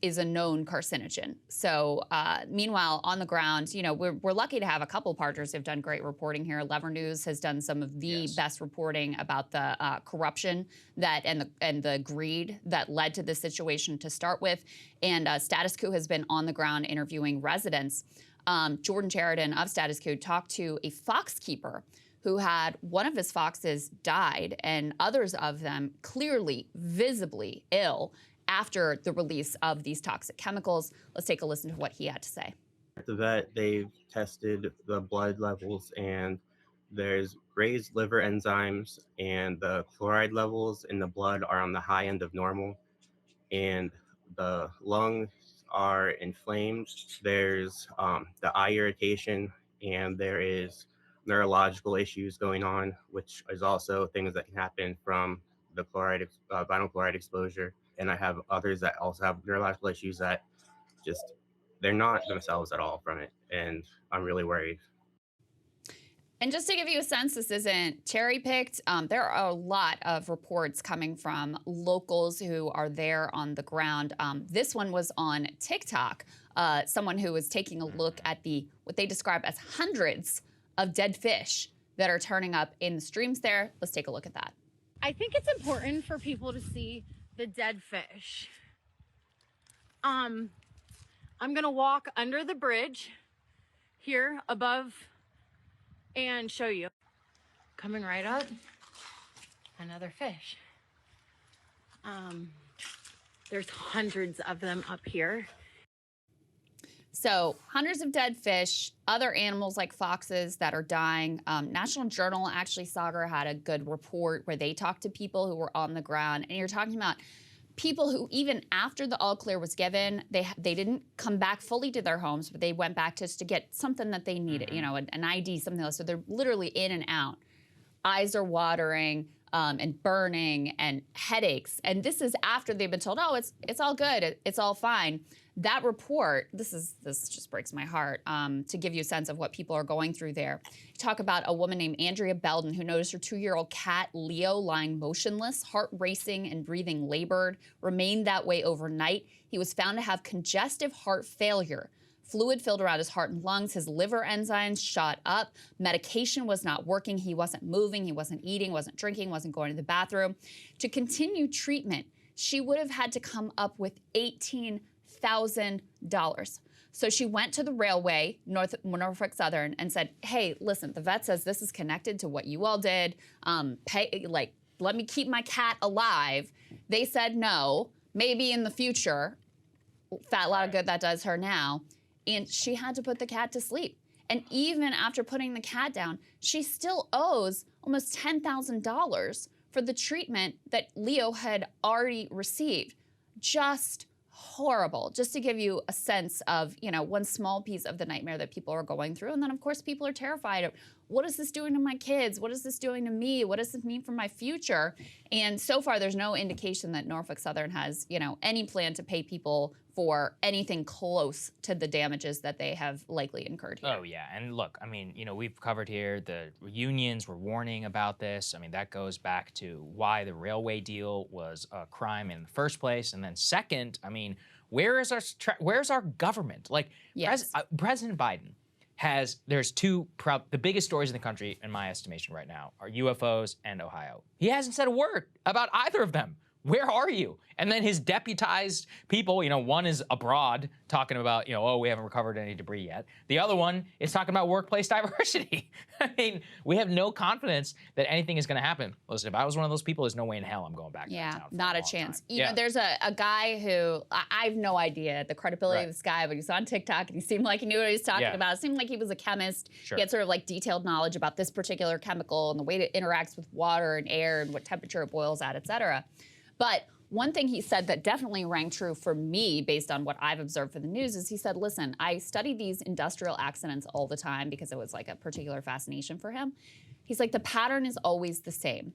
is a known carcinogen. So meanwhile, on the ground, you know, we're lucky to have a couple partners who've done great reporting here. Lever News has done some of the best reporting about the corruption and the greed that led to this situation to start with. And Status Quo has been on the ground interviewing residents. Jordan Sheridan of Status Quo talked to a fox keeper who had one of his foxes died and others of them clearly, visibly ill after the release of these toxic chemicals. Let's take a listen to what he had to say. At the vet, they've tested the blood levels, and there's raised liver enzymes, and the chloride levels in the blood are on the high end of normal, and the lungs are inflamed. There's the eye irritation, and there is neurological issues going on, which is also things that can happen from the vinyl chloride exposure. And I have others that also have neurological issues that they're not themselves at all from it. And I'm really worried. And just to give you a sense, this isn't cherry picked. There are a lot of reports coming from locals who are there on the ground. This one was on TikTok. Someone who was taking a look at what they describe as hundreds of dead fish that are turning up in the streams there. Let's take a look at that. I think it's important for people to see the dead fish. I'm gonna walk under the bridge here above and show you. Coming right up, another fish. There's hundreds of them up here. So hundreds of dead fish, other animals like foxes that are dying. National Journal, actually, Saagar had a good report where they talked to people who were on the ground. And you're talking about people who, even after the all clear was given, they didn't come back fully to their homes, but they went back just to get something that they needed, you know, an ID, something else. So they're literally in and out. Eyes are watering and burning and headaches. And this is after they've been told, oh, it's all good, it's all fine. That report, this just breaks my heart, to give you a sense of what people are going through there. Talk about a woman named Andrea Belden who noticed her 2-year-old cat, Leo, lying motionless, heart racing and breathing labored, remained that way overnight. He was found to have congestive heart failure. Fluid filled around his heart and lungs. His liver enzymes shot up. Medication was not working. He wasn't moving. He wasn't eating, wasn't drinking, wasn't going to the bathroom. To continue treatment, she would have had to come up with $18,000. So she went to the railway, Norfolk Southern, and said, hey, listen, the vet says this is connected to what you all did. Let me keep my cat alive. They said no. Maybe in the future. Fat lot of good that does her now. And she had to put the cat to sleep. And even after putting the cat down, she still owes almost $10,000 for the treatment that Leo had already received. Just horrible. Just to give you a sense of, you know, one small piece of the nightmare that people are going through. And then, of course, people are terrified of, what is this doing to my kids? What is this doing to me? What does this mean for my future? And so far, there's no indication that Norfolk Southern has, you know, any plan to pay people for anything close to the damages that they have likely incurred here. Oh, yeah. And look, I mean, you know, we've covered here the unions were warning about this. I mean, that goes back to why the railway deal was a crime in the first place. And then second, I mean, where's our government? Like, yes. President Biden there's the biggest stories in the country, in my estimation right now, are UFOs and Ohio. He hasn't said a word about either of them. Where are you? And then his deputized people, one is abroad talking about, oh, we haven't recovered any debris yet. The other one is talking about workplace diversity. I mean, we have no confidence that anything is going to happen. Listen, if I was one of those people, there's no way in hell I'm going back to that town. Yeah, not a chance. Time. You know, there's a guy who, I have no idea the credibility of this guy, but he's on TikTok and he seemed like he knew what he was talking about. It seemed like he was a chemist. He had sort of like detailed knowledge about this particular chemical and the way it interacts with water and air and what temperature it boils at, et cetera. But one thing he said that definitely rang true for me based on what I've observed for the news is he said, listen, I study these industrial accidents all the time because it was like a particular fascination for him. He's like, the pattern is always the same.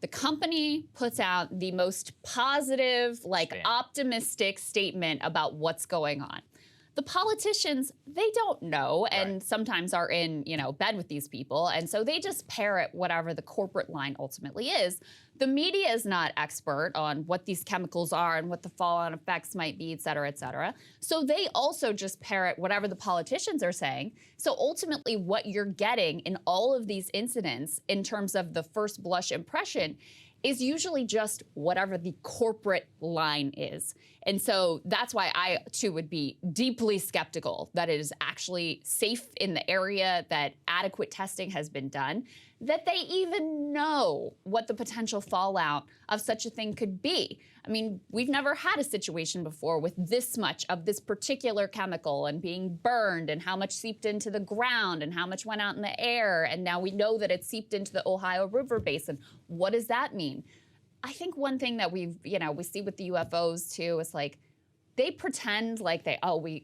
The company puts out the most positive, optimistic statement about what's going on. The politicians, they don't know and sometimes are in, bed with these people. And so they just parrot whatever the corporate line ultimately is. The media is not expert on what these chemicals are and what the fallout effects might be, et cetera, et cetera. So they also just parrot whatever the politicians are saying. So ultimately what you're getting in all of these incidents in terms of the first blush impression is usually just whatever the corporate line is. And so that's why I, too, would be deeply skeptical that it is actually safe in the area, that adequate testing has been done, that they even know what the potential fallout of such a thing could be. I mean, we've never had a situation before with this much of this particular chemical and being burned and how much seeped into the ground and how much went out in the air. And now we know that it seeped into the Ohio River Basin. What does that mean? I think one thing that we see with the UFOs too is like, they pretend like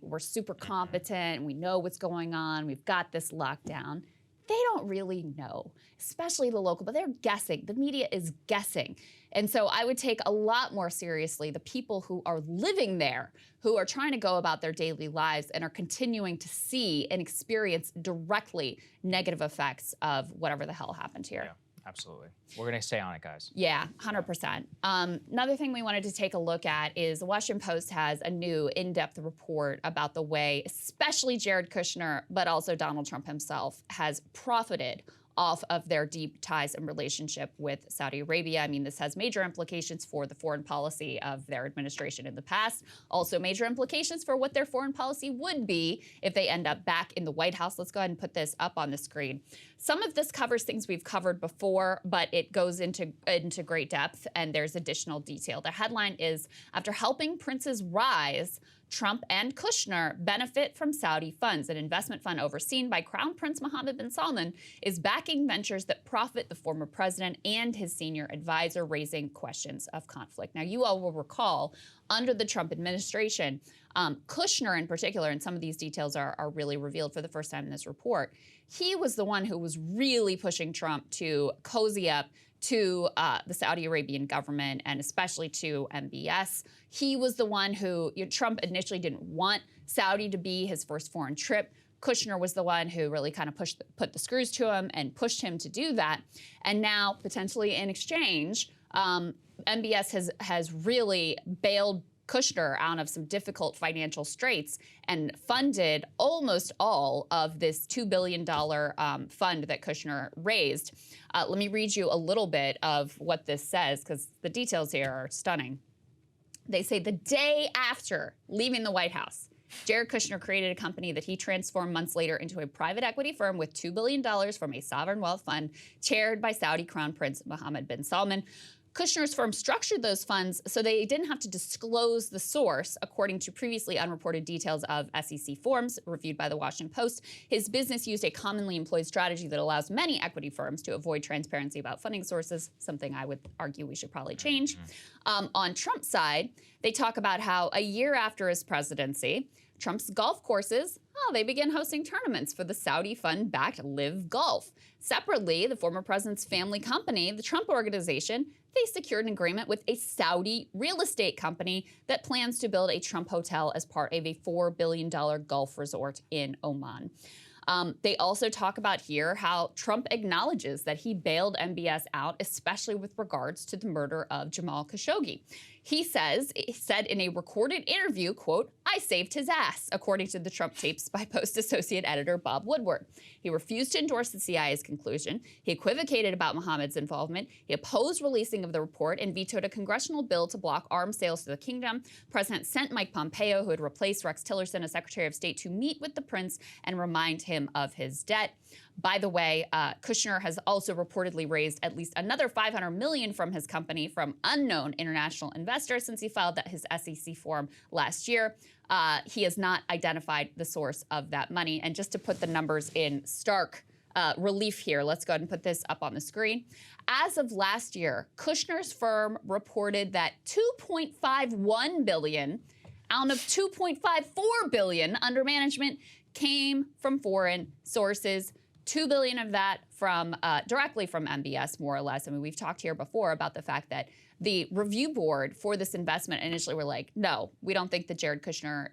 we're super competent and we know what's going on. We've got this lockdown. They don't really know, especially the local, but they're guessing. The media is guessing. And so I would take a lot more seriously the people who are living there, who are trying to go about their daily lives and are continuing to see and experience directly negative effects of whatever the hell happened here. Yeah. Absolutely. We're going to stay on it, guys. Yeah, 100%. Another thing we wanted to take a look at is the Washington Post has a new in-depth report about the way, especially Jared Kushner, but also Donald Trump himself, has profited off of their deep ties and relationship with Saudi Arabia. I mean, this has major implications for the foreign policy of their administration in the past, also major implications for what their foreign policy would be if they end up back in the White House. Let's go ahead and put this up on the screen. Some of this covers things we've covered before, but it goes into great depth, and there's additional detail. The headline is, after helping princes rise, Trump and Kushner benefit from Saudi funds. An investment fund overseen by Crown Prince Mohammed bin Salman is backing ventures that profit the former president and his senior advisor, raising questions of conflict. Now, you all will recall, under the Trump administration, Kushner in particular, and some of these details are really revealed for the first time in this report, he was the one who was really pushing Trump to cozy up to the Saudi Arabian government and especially to MBS. He was the one who, Trump initially didn't want Saudi to be his first foreign trip. Kushner was the one who really kind of put the screws to him and pushed him to do that. And now, potentially in exchange, MBS has really bailed Kushner out of some difficult financial straits and funded almost all of this $2 billion fund that Kushner raised. Let me read you a little bit of what this says, because the details here are stunning. They say the day after leaving the White House, Jared Kushner created a company that he transformed months later into a private equity firm with $2 billion from a sovereign wealth fund chaired by Saudi Crown Prince Mohammed bin Salman. Kushner's firm structured those funds so they didn't have to disclose the source, according to previously unreported details of SEC forms reviewed by the Washington Post. His business used a commonly employed strategy that allows many equity firms to avoid transparency about funding sources, something I would argue we should probably change. On Trump's side, they talk about how a year after his presidency, Trump's golf courses, they began hosting tournaments for the Saudi fund-backed Live Golf. Separately, the former president's family company, the Trump Organization, they secured an agreement with a Saudi real estate company that plans to build a Trump hotel as part of a $4 billion golf resort in Oman. They also talk about here how Trump acknowledges that he bailed MBS out, especially with regards to the murder of Jamal Khashoggi. He said in a recorded interview, quote, "I saved his ass," according to the Trump tapes by Post associate editor Bob Woodward. He refused to endorse the CIA's conclusion. He equivocated about Mohammed's involvement. He opposed releasing of the report and vetoed a congressional bill to block arms sales to the kingdom. The president sent Mike Pompeo, who had replaced Rex Tillerson as Secretary of State, to meet with the prince and remind him of his debt. By the way, Kushner has also reportedly raised at least another $500 million from his company from unknown international investors since he filed his SEC form last year. He has not identified the source of that money. And just to put the numbers in stark relief here, let's go ahead and put this up on the screen. As of last year, Kushner's firm reported that $2.51 billion out of $2.54 billion under management came from foreign sources. $2 billion of that from directly from MBS, more or less. I mean, we've talked here before about the fact that the review board for this investment initially were like, no, we don't think that Jared Kushner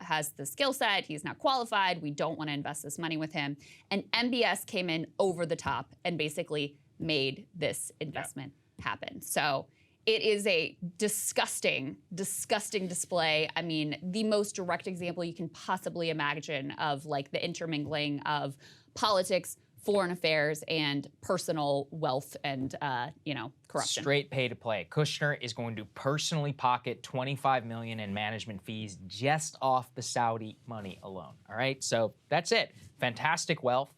has the skill set. He's not qualified. We don't want to invest this money with him. And MBS came in over the top and basically made this investment happen. So it is a disgusting, disgusting display. I mean, the most direct example you can possibly imagine of like the intermingling of politics, foreign affairs, and personal wealth and, corruption. Straight pay to play. Kushner is going to personally pocket $25 million in management fees just off the Saudi money alone. All right, so that's it. Fantastic wealth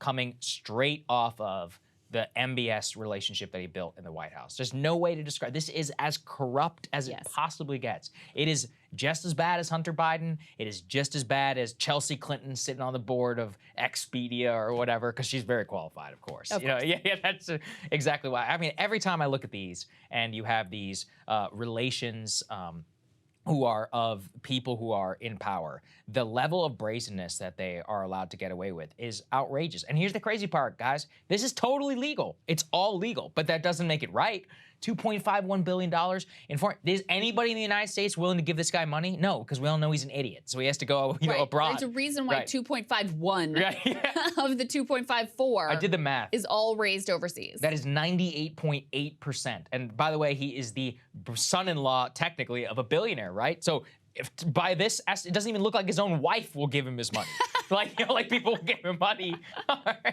coming straight off of the MBS relationship that he built in the White House. There's no way to describe. This is as corrupt as it possibly gets. It is just as bad as Hunter Biden. It is just as bad as Chelsea Clinton sitting on the board of Expedia or whatever, because she's very qualified, of course. Yeah, that's exactly why. I mean, every time I look at these and you have these relations who are of people who are in power, the level of brazenness that they are allowed to get away with is outrageous. And here's the crazy part, guys. This is totally legal. It's all legal, but that doesn't make it right. $2.51 billion in foreign. Is anybody in the United States willing to give this guy money? No, because we all know he's an idiot. So he has to go abroad. There's a reason why 2.51 of the 2.54 I did the math. is all raised overseas. That is 98.8%. And by the way, he is the son-in-law, technically, of a billionaire, right? So if by this, it doesn't even look like his own wife will give him his money. Like people will give him money.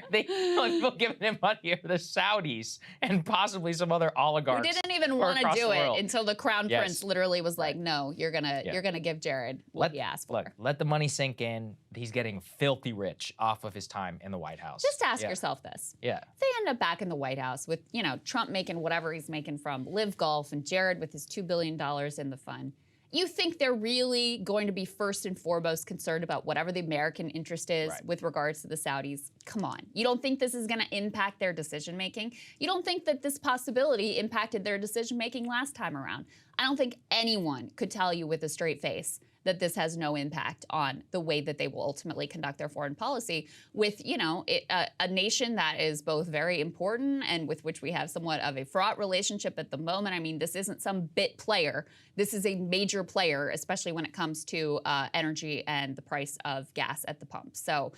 People giving him money are the Saudis and possibly some other oligarchs. We didn't even want to do it until the crown prince literally was like, "No, you're gonna give Jared what he asked for." Look, let the money sink in. He's getting filthy rich off of his time in the White House. Just ask yourself this: if they end up back in the White House with Trump making whatever he's making from Live Golf and Jared with his $2 billion in the fund. You think they're really going to be first and foremost concerned about whatever the American interest is with regards to the Saudis? Come on. You don't think this is going to impact their decision-making? You don't think that this possibility impacted their decision-making last time around? I don't think anyone could tell you with a straight face that this has no impact on the way that they will ultimately conduct their foreign policy with, a nation that is both very important and with which we have somewhat of a fraught relationship at the moment. I mean, this isn't some bit player. This is a major player, especially when it comes to energy and the price of gas at the pump. So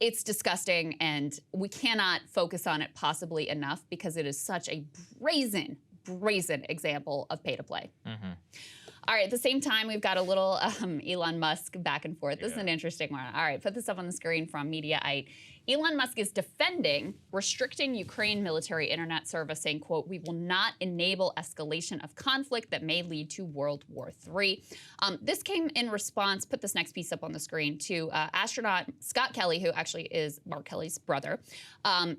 it's disgusting, and we cannot focus on it possibly enough because it is such a brazen example of pay to play. Mm-hmm. All right, at the same time, we've got a little Elon Musk back and forth. This is an interesting one. All right, put this up on the screen from Mediaite. Elon Musk is defending restricting Ukraine military internet service, saying, quote, "We will not enable escalation of conflict that may lead to World War III." This came in response, put this next piece up on the screen, to astronaut Scott Kelly, who actually is Mark Kelly's brother.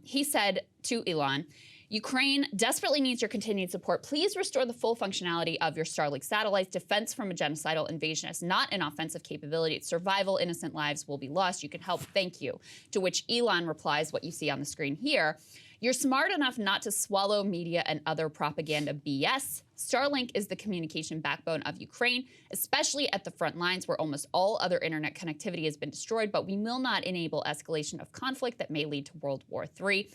He said to Elon, "Ukraine desperately needs your continued support. Please restore the full functionality of your Starlink satellites. Defense from a genocidal invasion is not an offensive capability. It's survival. Innocent lives will be lost. You can help. Thank you." To which Elon replies, what you see on the screen here, You're smart enough not to swallow media and other propaganda BS. Starlink is the communication backbone of Ukraine, especially at the front lines where almost all other internet connectivity has been destroyed, but we will not enable escalation of conflict that may lead to World War III.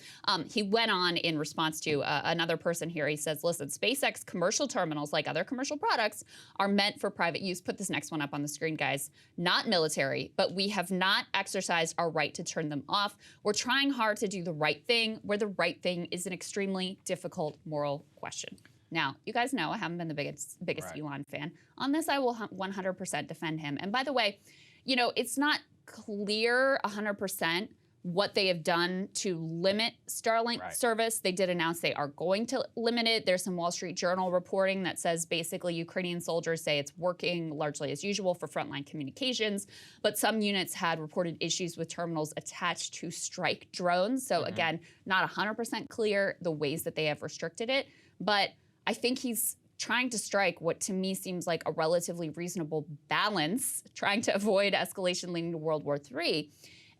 He went on in response to another person here. He says, listen, SpaceX commercial terminals, like other commercial products, are meant for private use. Put this next one up on the screen, guys. Not military, but we have not exercised our right to turn them off. We're trying hard to do the right thing, where the right thing is an extremely difficult moral question. Now, you guys know I haven't been the biggest Right. Elon fan. On this, I will 100% defend him. And by the way, you know, it's not clear 100% what they have done to limit Starlink Right. service. They did announce they are going to limit it. There's some Wall Street Journal reporting that says basically Ukrainian soldiers say it's working largely as usual for frontline communications, but some units had reported issues with terminals attached to strike drones. So again, not 100% clear the ways that they have restricted it, but I think he's trying to strike what to me seems like a relatively reasonable balance, trying to avoid escalation leading to World War III.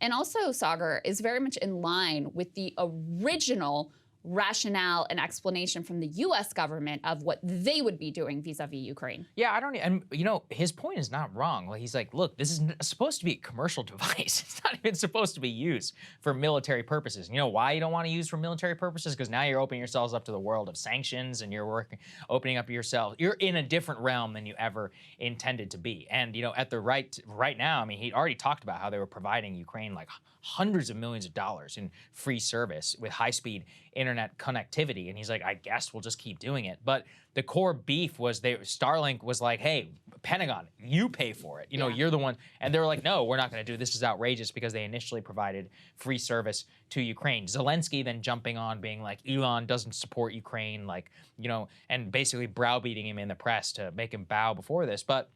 And also, Saagar is very much in line with the original rationale and explanation from the US government of what they would be doing vis-a-vis Ukraine. Yeah, I don't, and you know, his point is not wrong. Like, he's like, look, this is supposed to be a commercial device. It's not even supposed to be used for military purposes. You know why you don't want to use for military purposes? Because now you're opening yourselves up to the world of sanctions, and you're opening up yourself. You're in a different realm than you ever intended to be. And you know, at the right now, I mean, he already talked about how they were providing Ukraine like hundreds of millions of dollars in free service with high-speed internet connectivity, and he's like, I guess we'll just keep doing it. But the core beef was Starlink was like, hey, Pentagon, you pay for it. You know, you're the one. And they were like, no, we're not going to do it. This is outrageous, because they initially provided free service to Ukraine. Zelensky then jumping on, being like, Elon doesn't support Ukraine, like, you know, and basically browbeating him in the press to make him bow before this. But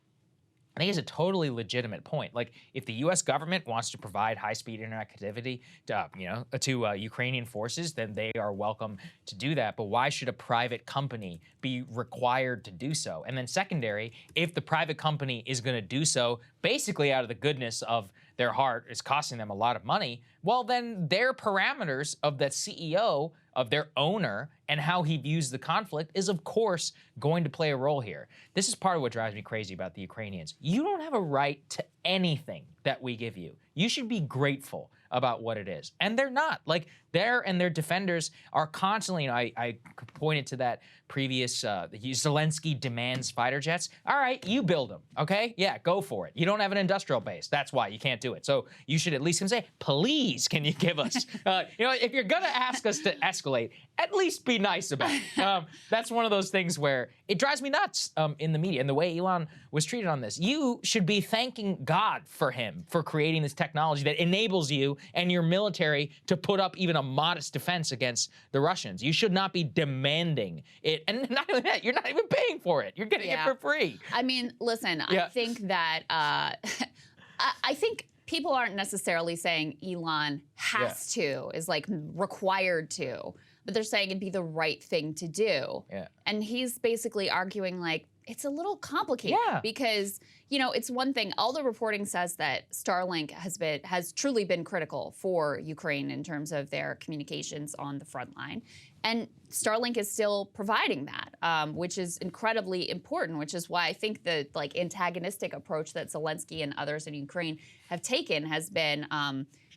I think it's a totally legitimate point. Like, if the U.S. government wants to provide high-speed internet connectivity to Ukrainian forces, then they are welcome to do that. But why should a private company be required to do so? And then secondary, if the private company is going to do so basically out of the goodness of their heart, is costing them a lot of money, well, then their parameters of that CEO, of their owner, and how he views the conflict is, of course, going to play a role here. This is part of what drives me crazy about the Ukrainians. You don't have a right to anything that we give you. You should be grateful about what it is. And they're not. Like, their defenders are constantly, you know, I pointed to that previous, Zelensky demands fighter jets. All right, you build them, okay? Yeah, go for it. You don't have an industrial base. That's why you can't do it. So you should at least say, please, can you give us, you know, if you're gonna ask us to escalate, at least be nice about it. That's one of those things where it drives me nuts in the media and the way Elon was treated on this. You should be thanking God for him for creating this technology that enables you and your military to put up even a modest defense against the Russians. You should not be demanding it. And not only that, you're not even paying for it. You're getting it for free. I mean, listen, I think that, I think people aren't necessarily saying Elon has to, is like required to, but they're saying it'd be the right thing to do. And he's basically arguing like, it's a little complicated because, you know, it's one thing. All the reporting says that Starlink has truly been critical for Ukraine in terms of their communications on the front line. And Starlink is still providing that, which is incredibly important, which is why I think the like antagonistic approach that Zelensky and others in Ukraine have taken has been,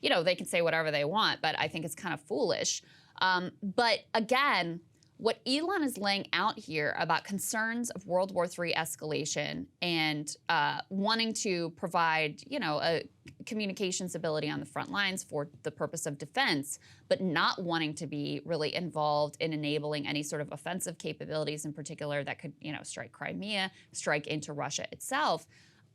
you know, they can say whatever they want, but I think it's kind of foolish. But again, what Elon is laying out here about concerns of World War III escalation and wanting to provide, you know, a communications ability on the front lines for the purpose of defense, but not wanting to be really involved in enabling any sort of offensive capabilities in particular that could, you know, strike Crimea, strike into Russia itself.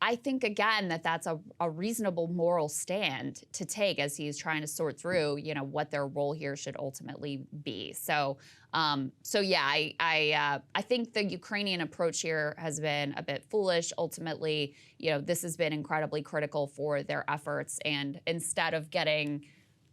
I think, again, that that's a reasonable moral stand to take as he's trying to sort through, you know, what their role here should ultimately be. So, yeah, I think the Ukrainian approach here has been a bit foolish. Ultimately, you know, this has been incredibly critical for their efforts. And instead of getting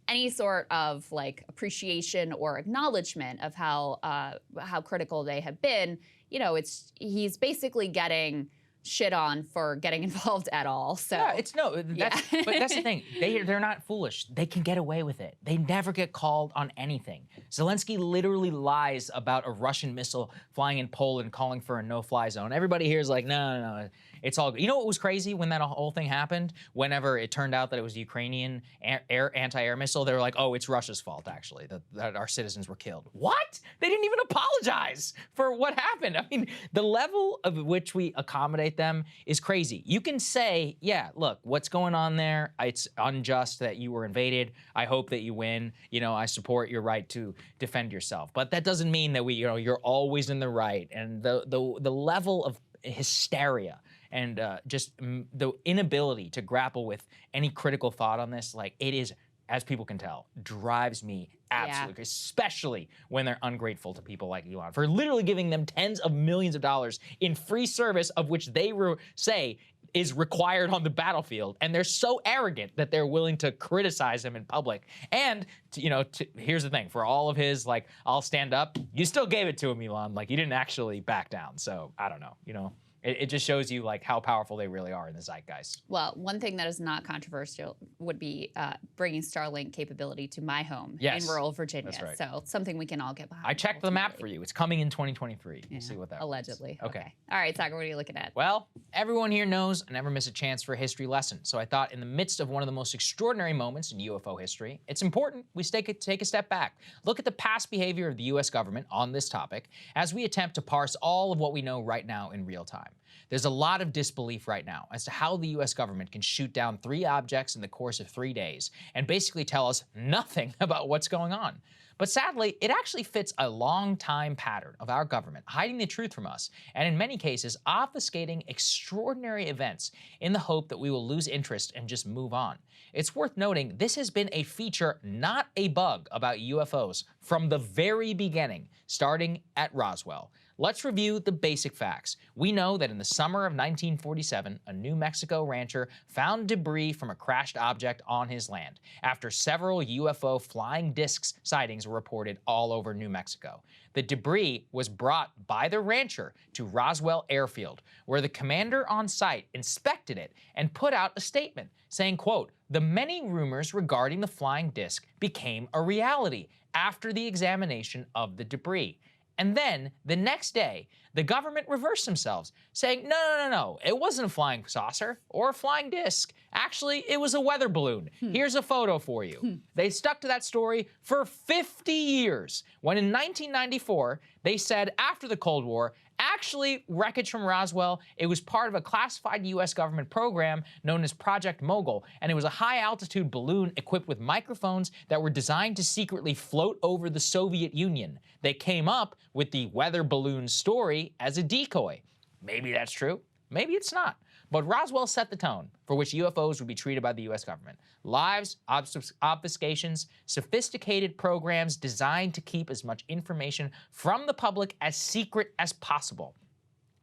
any sort of like appreciation or acknowledgement of how critical they have been, you know, he's basically getting shit on for getting involved at all. So yeah, but that's the thing. They're not foolish. They can get away with it. They never get called on anything. Zelensky literally lies about a Russian missile flying in Poland, calling for a no-fly zone. Everybody here is like, no, it's all good. You know what was crazy when that whole thing happened? Whenever it turned out that it was Ukrainian anti-air missile, they were like, oh, it's Russia's fault, actually, that our citizens were killed. What? They didn't even apologize for what happened. I mean, the level of which we accommodate them is crazy. You can say, yeah, look, what's going on there? It's unjust that you were invaded. I hope that you win. You know, I support your right to defend yourself. But that doesn't mean that you're always in the right. And the level of hysteria and just the inability to grapple with any critical thought on this, like, it is, as people can tell, drives me absolutely, especially when they're ungrateful to people like Elon for literally giving them tens of millions of dollars in free service, of which they say is required on the battlefield. And they're so arrogant that they're willing to criticize him in public. And, here's the thing, for all of his, like, I'll stand up, you still gave it to him, Elon. Like, you didn't actually back down. So I don't know, It just shows you, like, how powerful they really are in the zeitgeist. Well, one thing that is not controversial would be bringing Starlink capability to my home in rural Virginia. That's right. So something we can all get behind. I checked the map for you. It's coming in 2023. We'll see what that allegedly. was. Okay. All right, Saagar, what are you looking at? Well, everyone here knows I never miss a chance for a history lesson. So I thought in the midst of one of the most extraordinary moments in UFO history, it's important we take a step back, look at the past behavior of the US government on this topic as we attempt to parse all of what we know right now in real time. There's a lot of disbelief right now as to how the US government can shoot down 3 objects in the course of 3 days and basically tell us nothing about what's going on. But sadly, it actually fits a long-time pattern of our government hiding the truth from us, and in many cases, obfuscating extraordinary events in the hope that we will lose interest and just move on. It's worth noting this has been a feature, not a bug, about UFOs from the very beginning, starting at Roswell. Let's review the basic facts. We know that in the summer of 1947, a New Mexico rancher found debris from a crashed object on his land after several UFO flying discs sightings were reported all over New Mexico. The debris was brought by the rancher to Roswell Airfield, where the commander on site inspected it and put out a statement saying, quote, "The many rumors regarding the flying disc became a reality after the examination of the debris." And then, the next day, the government reversed themselves, saying, no, it wasn't a flying saucer or a flying disc. Actually, it was a weather balloon. Here's a photo for you. They stuck to that story for 50 years, when in 1994, they said after the Cold War, actually, wreckage from Roswell, it was part of a classified US government program known as Project Mogul, and it was a high-altitude balloon equipped with microphones that were designed to secretly float over the Soviet Union. They came up with the weather balloon story as a decoy. Maybe that's true, maybe it's not. But Roswell set the tone for which UFOs would be treated by the US government. Lies, obfuscations, sophisticated programs designed to keep as much information from the public as secret as possible.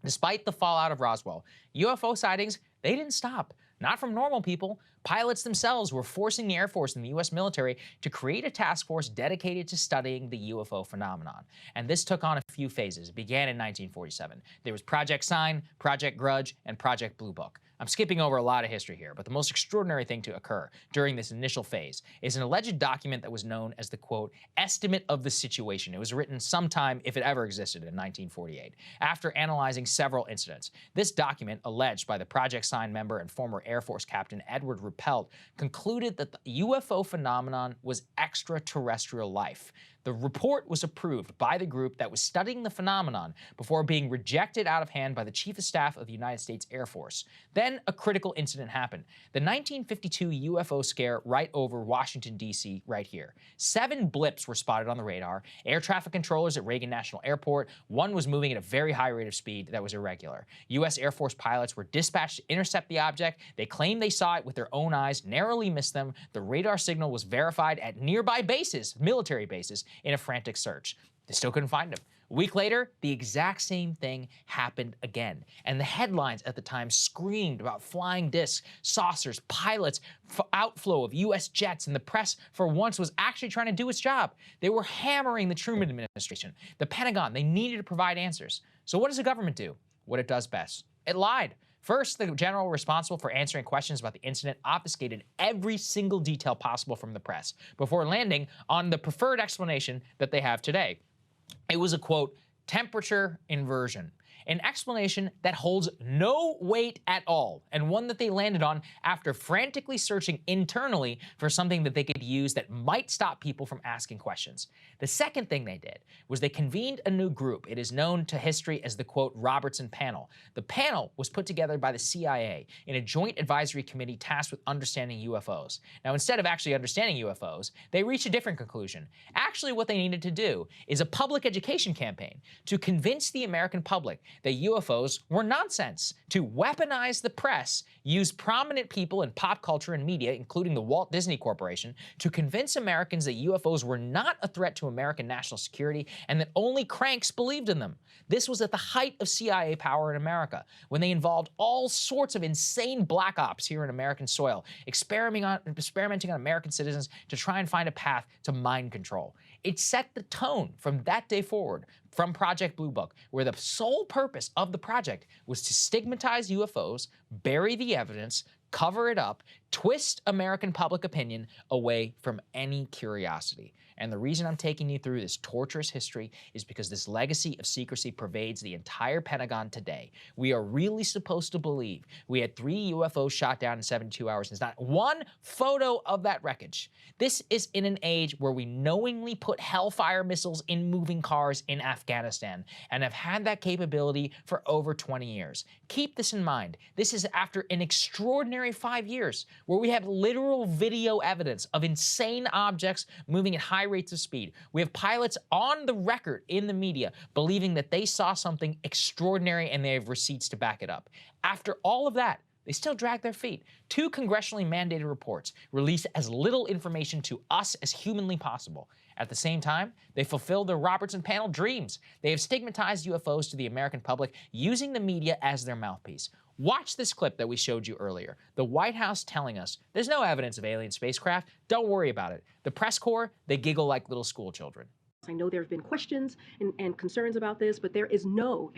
Despite the fallout of Roswell, UFO sightings, they didn't stop. Not from normal people. Pilots themselves were forcing the Air Force and the US military to create a task force dedicated to studying the UFO phenomenon. And this took on a few phases. It began in 1947. There was Project Sign, Project Grudge, and Project Blue Book. I'm skipping over a lot of history here, but the most extraordinary thing to occur during this initial phase is an alleged document that was known as the, quote, estimate of the situation. It was written sometime, if it ever existed, in 1948, after analyzing several incidents. This document, alleged by the Project Sign member and former Air Force Captain Edward Ruppelt, concluded that the UFO phenomenon was extraterrestrial life. The report was approved by the group that was studying the phenomenon before being rejected out of hand by the Chief of Staff of the United States Air Force. Then a critical incident happened. The 1952 UFO scare right over Washington, D.C., right here. 7 blips were spotted on the radar. Air traffic controllers at Reagan National Airport. One was moving at a very high rate of speed that was irregular. U.S. Air Force pilots were dispatched to intercept the object. They claimed they saw it with their own eyes, narrowly missed them. The radar signal was verified at nearby bases, military bases, in a frantic search. They still couldn't find him. A week later, the exact same thing happened again. And the headlines at the time screamed about flying discs, saucers, pilots, outflow of U.S. jets, and the press for once was actually trying to do its job. They were hammering the Truman administration, the Pentagon. They needed to provide answers. So what does the government do? What it does best. It lied. First, the general responsible for answering questions about the incident obfuscated every single detail possible from the press before landing on the preferred explanation that they have today. It was a, quote, temperature inversion. An explanation that holds no weight at all, and one that they landed on after frantically searching internally for something that they could use that might stop people from asking questions. The second thing they did was they convened a new group. It is known to history as the, quote, Robertson Panel. The panel was put together by the CIA in a joint advisory committee tasked with understanding UFOs. Now, instead of actually understanding UFOs, they reached a different conclusion. Actually, what they needed to do is a public education campaign to convince the American public that UFOs were nonsense, to weaponize the press, use prominent people in pop culture and media, including the Walt Disney Corporation, to convince Americans that UFOs were not a threat to American national security and that only cranks believed in them. This was at the height of CIA power in America, when they involved all sorts of insane black ops here in American soil, experimenting on American citizens to try and find a path to mind control. It set the tone from that day forward, from Project Blue Book, where the sole purpose of the project was to stigmatize UFOs, bury the evidence, cover it up, twist American public opinion away from any curiosity. And the reason I'm taking you through this torturous history is because this legacy of secrecy pervades the entire Pentagon today. We are really supposed to believe we had 3 UFOs shot down in 72 hours. There's not one photo of that wreckage. This is in an age where we knowingly put Hellfire missiles in moving cars in Afghanistan and have had that capability for over 20 years. Keep this in mind. This is after an extraordinary 5 years where we have literal video evidence of insane objects moving at high rates of speed. We have pilots on the record in the media believing that they saw something extraordinary and they have receipts to back it up. After all of that, they still drag their feet. 2 congressionally mandated reports release as little information to us as humanly possible. At the same time, they fulfill their Robertson Panel dreams. They have stigmatized UFOs to the American public using the media as their mouthpiece. Watch this clip that we showed you earlier. The White House telling us there's no evidence of alien spacecraft. Don't worry about it. The press corps, they giggle like little school children. I know there have been questions and concerns about this, but there is no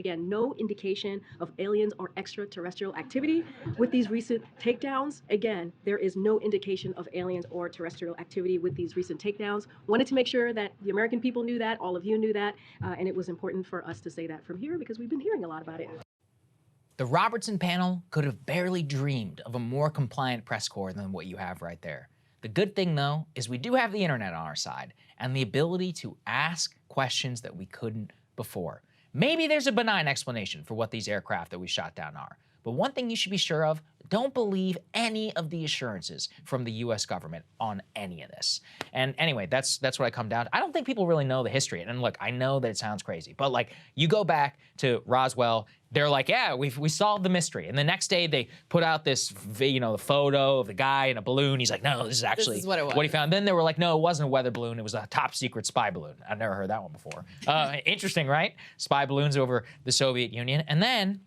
indication of aliens or extraterrestrial activity with these recent takedowns. Again, there is no indication of aliens or terrestrial activity with these recent takedowns. Wanted to make sure that the American people knew that, all of you knew that, and it was important for us to say that from here because we've been hearing a lot about it. The Robertson Panel could have barely dreamed of a more compliant press corps than what you have right there. The good thing, though, is we do have the internet on our side and the ability to ask questions that we couldn't before. Maybe there's a benign explanation for what these aircraft that we shot down are. But one thing you should be sure of, don't believe any of the assurances from the US government on any of this. And anyway, that's what I come down to. I don't think people really know the history. And look, I know that it sounds crazy, but like you go back to Roswell, they're like, yeah, we solved the mystery. And the next day they put out this, the photo of the guy in a balloon. He's like, no, this is actually what he found. Then they were like, no, it wasn't a weather balloon. It was a top secret spy balloon. I've never heard that one before. Interesting, right? Spy balloons over the Soviet Union. And then,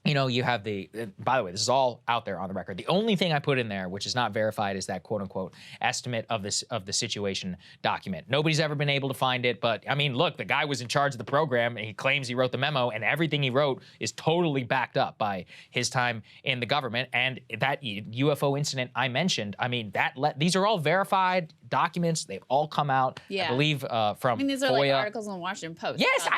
you have by the way, this is all out there on the record. The only thing I put in there, which is not verified, is that quote unquote estimate of the situation document. Nobody's ever been able to find it, but I mean, look, the guy was in charge of the program and he claims he wrote the memo and everything he wrote is totally backed up by his time in the government. And that UFO incident I mentioned, I mean, these are all verified documents. They've all come out, I believe, from these are FOIA. like articles in the Washington Post. Yes,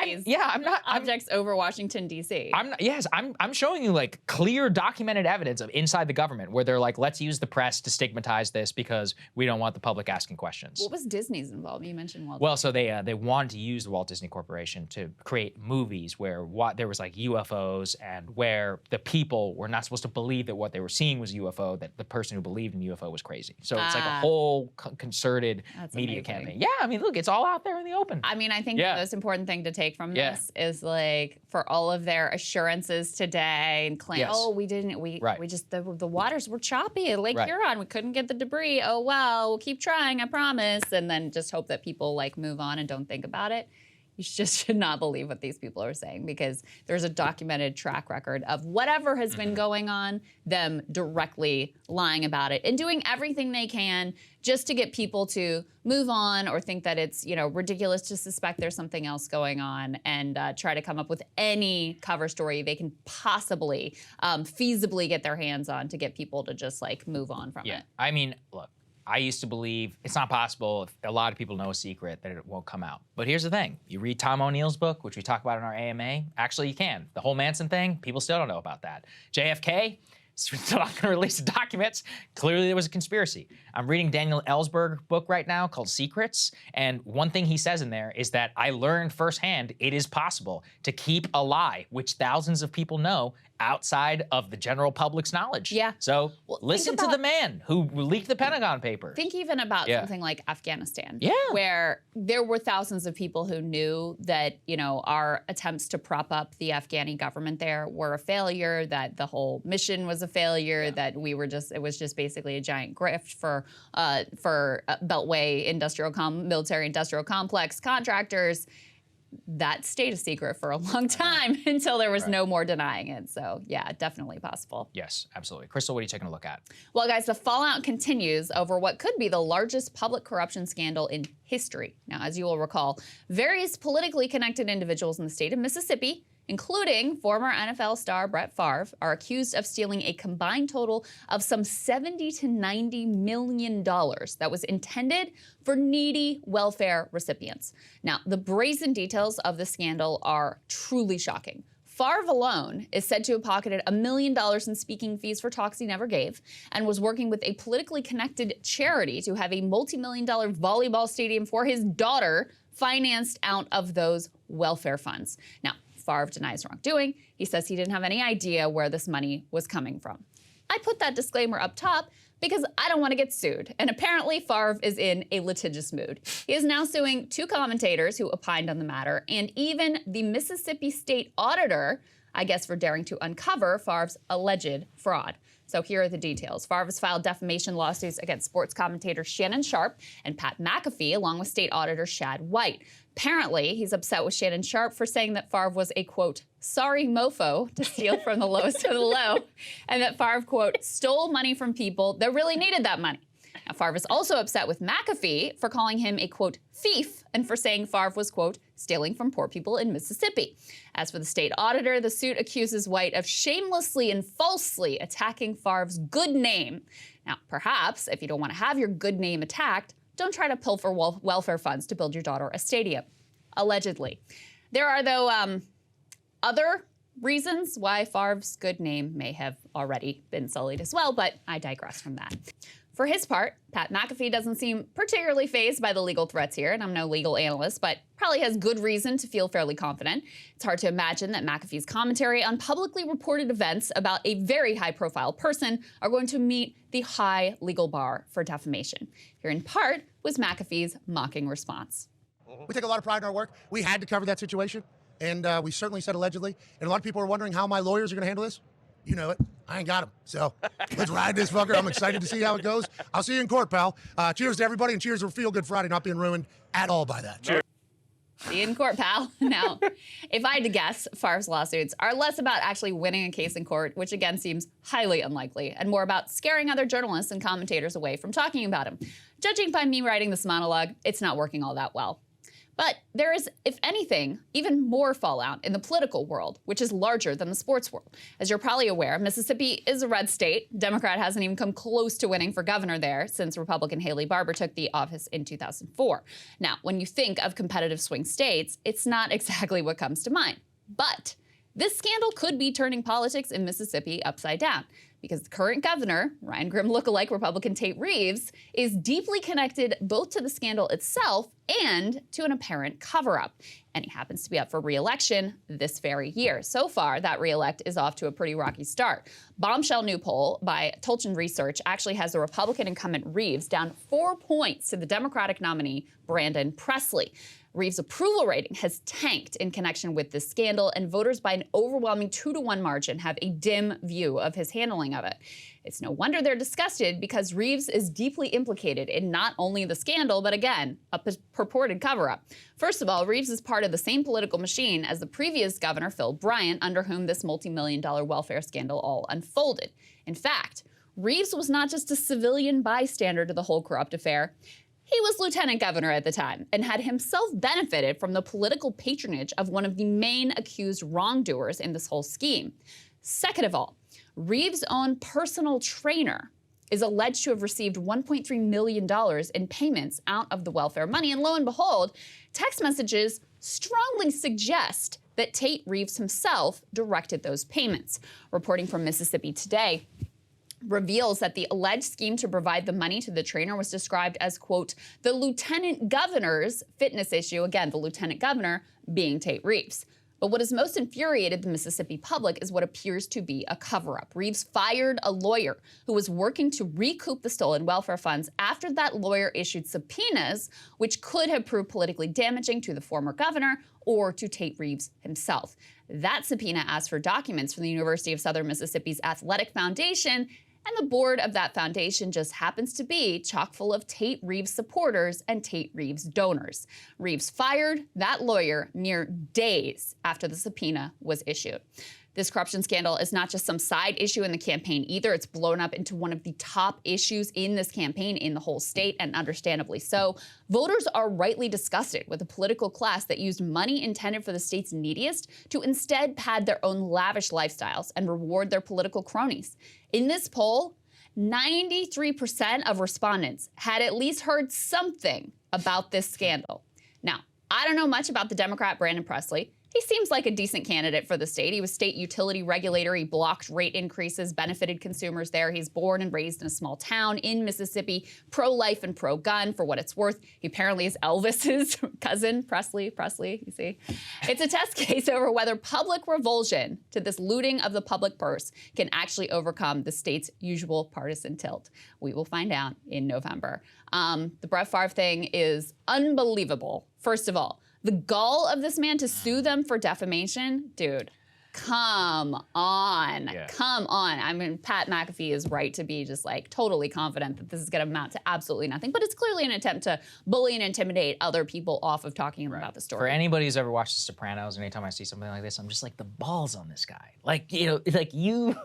I'm not objects over Washington, D.C. I'm showing you like clear documented evidence of inside the government where they're like, let's use the press to stigmatize this because we don't want the public asking questions. What was Disney's involved? You mentioned Walt. Well, so they wanted to use the Walt Disney Corporation to create movies where there was like UFOs and where the people were not supposed to believe that what they were seeing was UFO, that the person who believed in UFO was crazy. So it's like a whole concerted media campaign. Yeah, I mean, look, it's all out there in the open. I mean, I think the most important thing to take from this is like for all of their assurances today and claim, we just, the waters were choppy at Lake Huron. We couldn't get the debris. Oh, well, we'll keep trying, I promise. And then just hope that people like move on and don't think about it. You just should not believe what these people are saying, because there's a documented track record of whatever has been going on, them directly lying about it and doing everything they can just to get people to move on or think that it's, you know, ridiculous to suspect there's something else going on, and try to come up with any cover story they can possibly feasibly get their hands on to get people to just like move on from it. I mean, look, I used to believe it's not possible if a lot of people know a secret that it won't come out. But here's the thing. You read Tom O'Neill's book, which we talk about in our AMA, actually you can. The whole Manson thing, people still don't know about that. JFK, still not gonna release the documents. Clearly there was a conspiracy. I'm reading Daniel Ellsberg's book right now called Secrets, and one thing he says in there is that I learned firsthand it is possible to keep a lie, which thousands of people know, outside of the general public's knowledge. Yeah. So listen to the man who leaked the Pentagon Papers. Think even about something like Afghanistan, Yeah. where there were thousands of people who knew that, you know, our attempts to prop up the Afghani government there were a failure, that the whole mission was a failure, that we were just, it was just basically a giant grift for Beltway military industrial complex contractors. That stayed a secret for a long time until there was no more denying it. So yeah, definitely possible. Yes, absolutely. Krystal, what are you taking a look at? Well, guys, the fallout continues over what could be the largest public corruption scandal in history. Now, as you will recall, various politically connected individuals in the state of Mississippi, including former NFL star Brett Favre, are accused of stealing a combined total of some $70 to $90 million that was intended for needy welfare recipients. Now, the brazen details of the scandal are truly shocking. Favre alone is said to have pocketed $1 million in speaking fees for talks he never gave, and was working with a politically connected charity to have a multi-million-dollar volleyball stadium for his daughter financed out of those welfare funds. Now, Favre denies wrongdoing. He says he didn't have any idea where this money was coming from. I put that disclaimer up top because I don't want to get sued. And apparently Favre is in a litigious mood. He is now suing 2 commentators who opined on the matter, and even the Mississippi State Auditor, I guess for daring to uncover Favre's alleged fraud. So here are the details. Favre has filed defamation lawsuits against sports commentator Shannon Sharpe and Pat McAfee, along with state auditor Shad White. Apparently, he's upset with Shannon Sharpe for saying that Favre was a, quote, sorry mofo to steal from the lowest of the low, and that Favre, quote, stole money from people that really needed that money. Now, Favre is also upset with McAfee for calling him a, quote, thief, and for saying Favre was, quote, stealing from poor people in Mississippi. As for the state auditor, the suit accuses White of shamelessly and falsely attacking Favre's good name. Now, perhaps, if you don't want to have your good name attacked, don't try to pilfer welfare funds to build your daughter a stadium. Allegedly. There are, though, other reasons why Favre's good name may have already been sullied as well, but I digress from that. For his part, Pat McAfee doesn't seem particularly fazed by the legal threats here, and I'm no legal analyst, but probably has good reason to feel fairly confident. It's hard to imagine that McAfee's commentary on publicly reported events about a very high-profile person are going to meet the high legal bar for defamation. Here in part was McAfee's mocking response. We take a lot of pride in our work. We had to cover that situation, and we certainly said allegedly. And a lot of people are wondering how my lawyers are going to handle this. You know it. I ain't got them. So let's ride this fucker. I'm excited to see how it goes. I'll see you in court, pal. Cheers to everybody, and cheers to Feel Good Friday not being ruined at all by that. Cheers. See you in court, pal. Now, if I had to guess, Favre's lawsuits are less about actually winning a case in court, which again seems highly unlikely, and more about scaring other journalists and commentators away from talking about him. Judging by me writing this monologue, it's not working all that well. But there is, if anything, even more fallout in the political world, which is larger than the sports world. As you're probably aware, Mississippi is a red state. Democrat hasn't even come close to winning for governor there since Republican Haley Barbour took the office in 2004. Now, when you think of competitive swing states, it's not exactly what comes to mind. But this scandal could be turning politics in Mississippi upside down, because the current governor, Ryan Grimm lookalike Republican Tate Reeves, is deeply connected both to the scandal itself and to an apparent cover-up. And he happens to be up for re-election this very year. So far, that re-elect is off to a pretty rocky start. Bombshell new poll by Tolchin Research actually has the Republican incumbent Reeves down 4 points to the Democratic nominee, Brandon Presley. Reeves' approval rating has tanked in connection with this scandal, and voters by an overwhelming 2-to-1 margin have a dim view of his handling of it. It's no wonder they're disgusted, because Reeves is deeply implicated in not only the scandal, but again, a purported cover-up. First of all, Reeves is part of the same political machine as the previous governor, Phil Bryant, under whom this multi-million-dollar welfare scandal all unfolded. In fact, Reeves was not just a civilian bystander to the whole corrupt affair. He was lieutenant governor at the time and had himself benefited from the political patronage of one of the main accused wrongdoers in this whole scheme. Second of all, Reeves' own personal trainer is alleged to have received $1.3 million in payments out of the welfare money. And lo and behold, text messages strongly suggest that Tate Reeves himself directed those payments. Reporting from Mississippi Today reveals that the alleged scheme to provide the money to the trainer was described as, quote, the lieutenant governor's fitness issue. Again, the lieutenant governor being Tate Reeves. But what has most infuriated the Mississippi public is what appears to be a cover-up. Reeves fired a lawyer who was working to recoup the stolen welfare funds after that lawyer issued subpoenas, which could have proved politically damaging to the former governor or to Tate Reeves himself. That subpoena asked for documents from the University of Southern Mississippi's Athletic Foundation, and the board of that foundation just happens to be chock full of Tate Reeves supporters and Tate Reeves donors. Reeves fired that lawyer mere days after the subpoena was issued. This corruption scandal is not just some side issue in the campaign either. It's blown up into one of the top issues in this campaign in the whole state, and understandably so. Voters are rightly disgusted with a political class that used money intended for the state's neediest to instead pad their own lavish lifestyles and reward their political cronies. In this poll, 93% of respondents had at least heard something about this scandal. Now, I don't know much about the Democrat Brandon Presley. He seems like a decent candidate for the state. He was state utility regulator. He blocked rate increases, benefited consumers there. He's born and raised in a small town in Mississippi, pro-life and pro-gun, for what it's worth. He apparently is Elvis's cousin, Presley, you see. It's a test case over whether public revulsion to this looting of the public purse can actually overcome the state's usual partisan tilt. We will find out in November. The Brett Favre thing is unbelievable. First of all, the gall of this man to sue them for defamation, dude, come on. Yeah. Come on. I mean, Pat McAfee is right to be just like totally confident that this is going to amount to absolutely nothing. But it's clearly an attempt to bully and intimidate other people off of talking about the story. For anybody who's ever watched The Sopranos, and anytime I see something like this, I'm just like, the balls on this guy. Like, you know, like you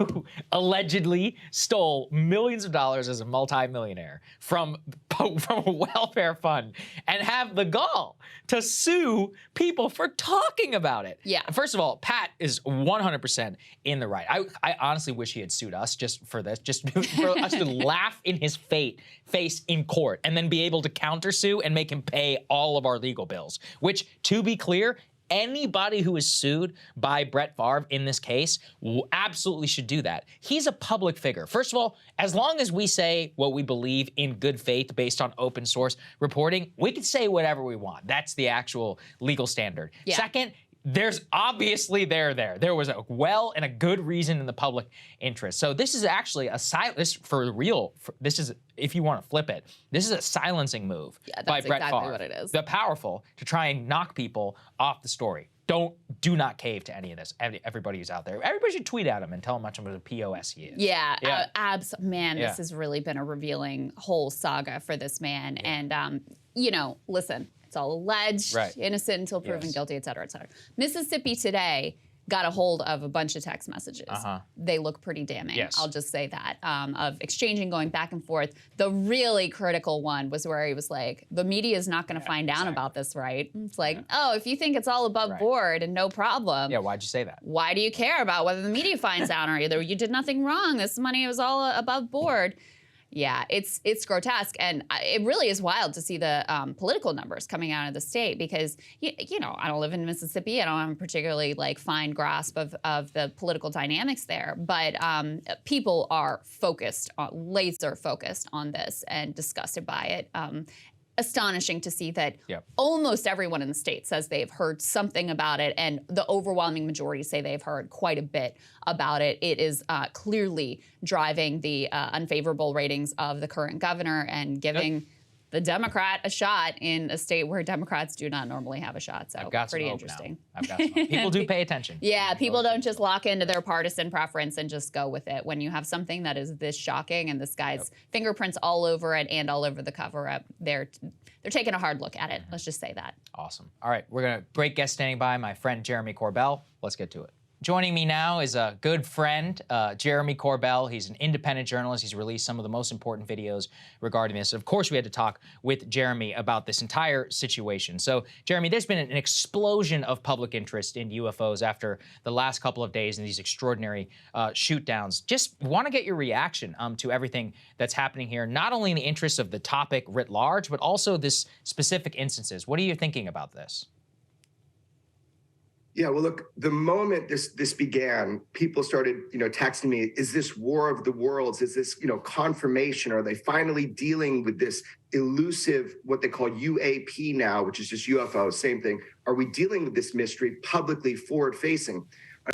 allegedly stole millions of dollars as a multimillionaire from a welfare fund and have the gall to sue people for talking about it. Yeah. First of all, Pat is 100% in the right. I honestly wish he had sued us just for this, just for us to laugh in his face in court and then be able to countersue and make him pay all of our legal bills, which, to be clear, anybody who is sued by Brett Favre in this case absolutely should do that. He's a public figure. First of all, as long as we say what we believe in good faith based on open source reporting, we can say whatever we want. That's the actual legal standard. Yeah. Second, there's obviously there was a well and a good reason in the public interest. So this is actually a this is, if you want to flip it, this is a silencing move by Brett Favre. What it is. The powerful, to try and knock people off the story. Do not cave to any of this. Everybody who's out there, everybody should tweet at him and tell him how much of a POS he is. Yeah. This has really been a revealing whole saga for this man. Yeah. And you know, listen. It's all alleged, innocent until proven guilty, et cetera, et cetera. Mississippi Today got a hold of a bunch of text messages. They look pretty damning. Yes. I'll just say that, of exchanging, going back and forth. The really critical one was where he was like, the media is not going to find out about this, right? It's like, oh, if you think it's all above board and no problem. Yeah, why'd you say that? Why do you care about whether the media finds out or either you did nothing wrong? This money was all above board. Yeah, it's grotesque, and it really is wild to see the political numbers coming out of the state because, you know, I don't live in Mississippi. I don't have a particularly fine grasp of the political dynamics there, but people are laser focused on this and disgusted by it. Astonishing to see that almost everyone in the state says they've heard something about it, and the overwhelming majority say they've heard quite a bit about it. It is clearly driving the unfavorable ratings of the current governor and giving the Democrat a shot in a state where Democrats do not normally have a shot. So I've got pretty some hope interesting. now. I've got some hope. People do pay attention. Yeah, people don't just lock into their partisan preference and just go with it. When you have something that is this shocking and this guy's fingerprints all over it and all over the cover-up, they're taking a hard look at it. Let's just say that. Awesome. All right, we're gonna great guest standing by, my friend Jeremy Corbell. Let's get to it. Joining me now is a good friend, Jeremy Corbell. He's an independent journalist. He's released some of the most important videos regarding this. Of course, we had to talk with Jeremy about this entire situation. So, Jeremy, there's been an explosion of public interest in UFOs after the last couple of days and these extraordinary shoot downs. Just want to get your reaction to everything that's happening here, not only in the interest of the topic writ large, but also this specific instances. What are you thinking about this? Yeah, well, look, the moment this began, people started, texting me, is this war of the worlds? Is this, confirmation? Are they finally dealing with this elusive, what they call UAP now, which is just UFO, same thing. Are we dealing with this mystery publicly forward facing?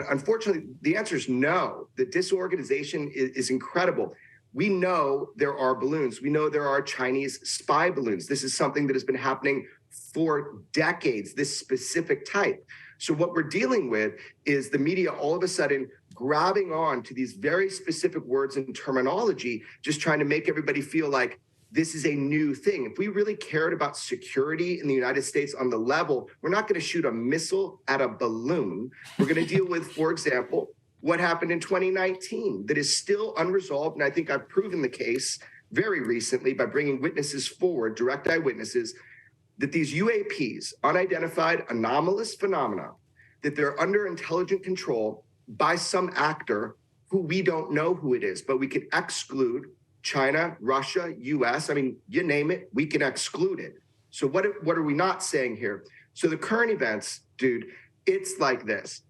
Unfortunately, the answer is no. The disorganization is incredible. We know there are balloons. We know there are Chinese spy balloons. This is something that has been happening for decades, this specific type. So what we're dealing with is the media all of a sudden grabbing on to these very specific words and terminology, just trying to make everybody feel like this is a new thing. If we really cared about security in the United States on the level, we're not going to shoot a missile at a balloon. We're going to deal with, for example, what happened in 2019 that is still unresolved. And I think I've proven the case very recently by bringing witnesses forward, direct eyewitnesses, that these UAPs, unidentified anomalous phenomena, that they're under intelligent control by some actor who we don't know who it is, but we can exclude China, Russia, US, I mean, you name it, we can exclude it. So what are we not saying here? So the current events, dude, it's like this.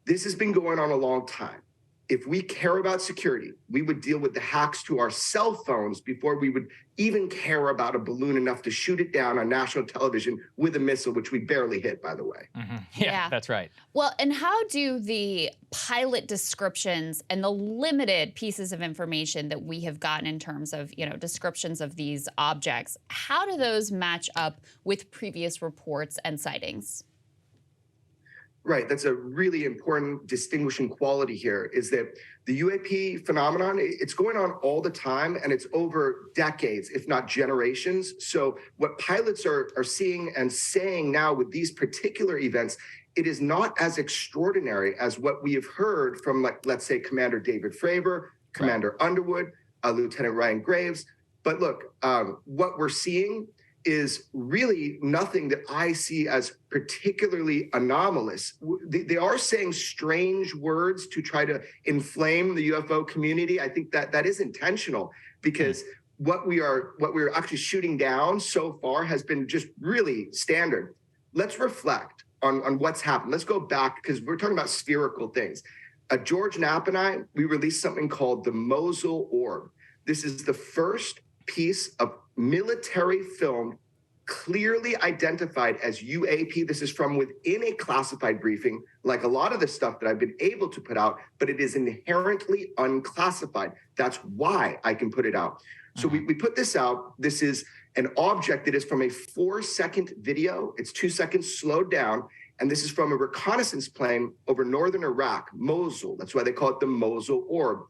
This has been going on a long time. If we care about security, we would deal with the hacks to our cell phones before we would even care about a balloon enough to shoot it down on national television with a missile, which we barely hit, by the way. Mm-hmm. Yeah, that's right. Well, and how do the pilot descriptions and the limited pieces of information that we have gotten in terms of, descriptions of these objects, how do those match up with previous reports and sightings? Right. That's a really important distinguishing quality here is that the UAP phenomenon, it's going on all the time and it's over decades, if not generations. So what pilots are seeing and saying now with these particular events, it is not as extraordinary as what we have heard from, like, let's say, Commander David Fravor, Commander Underwood, Lieutenant Ryan Graves. But look, what we're seeing is really nothing that I see as particularly anomalous. They are saying strange words to try to inflame the UFO community. I think that is intentional because what we're actually shooting down so far has been just really standard. Let's reflect on what's happened. Let's go back because we're talking about spherical things. George Knapp and I, we released something called the Mosul Orb. This is the first piece of military film clearly identified as UAP. This is from within a classified briefing, like a lot of the stuff that I've been able to put out, but it is inherently unclassified. That's why I can put it out. So we put this out. This is an object that is from a 4-second video. It's 2 seconds slowed down. And this is from a reconnaissance plane over northern Iraq, Mosul. That's why they call it the Mosul Orb.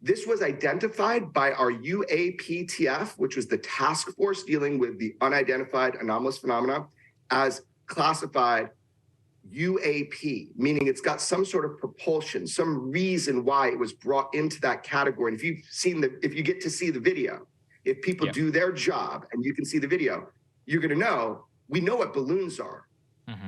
This was identified by our UAPTF, which was the task force dealing with the unidentified anomalous phenomena, as classified UAP, meaning it's got some sort of propulsion, some reason why it was brought into that category. And if you get to see the video, if people do their job and you can see the video, you're going to know, we know what balloons are.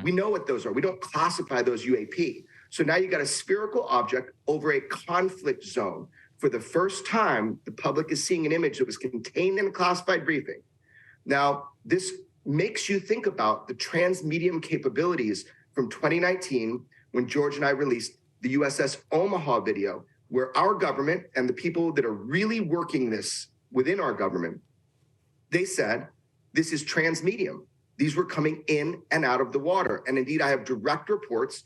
We know what those are. We don't classify those UAP. So now you got a spherical object over a conflict zone. For the first time, the public is seeing an image that was contained in a classified briefing. Now, this makes you think about the transmedium capabilities from 2019 when George and I released the USS Omaha video, where our government and the people that are really working this within our government, they said, this is transmedium. These were coming in and out of the water. And indeed, I have direct reports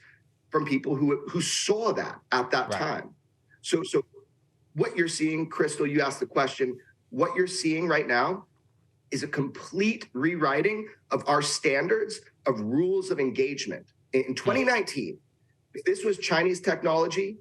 from people who saw that at that time. So what you're seeing, Krystal, you asked the question, what you're seeing right now is a complete rewriting of our standards of rules of engagement. In 2019, if this was Chinese technology,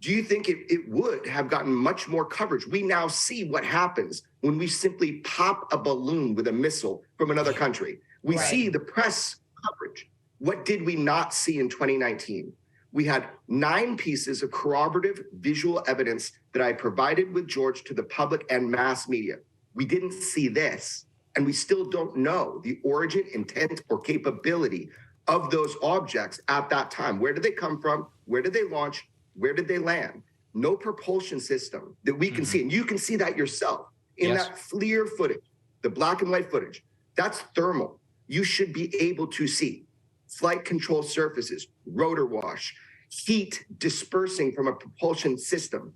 do you think it would have gotten much more coverage? We now see what happens when we simply pop a balloon with a missile from another country. We see the press coverage. What did we not see in 2019? We had 9 pieces of corroborative visual evidence that I provided with George to the public and mass media. We didn't see this, and we still don't know the origin, intent, or capability of those objects at that time. Where did they come from? Where did they launch? Where did they land? No propulsion system that we can see. And you can see that yourself in that FLIR footage, the black and white footage. That's thermal. You should be able to see flight control surfaces, rotor wash, heat dispersing from a propulsion system.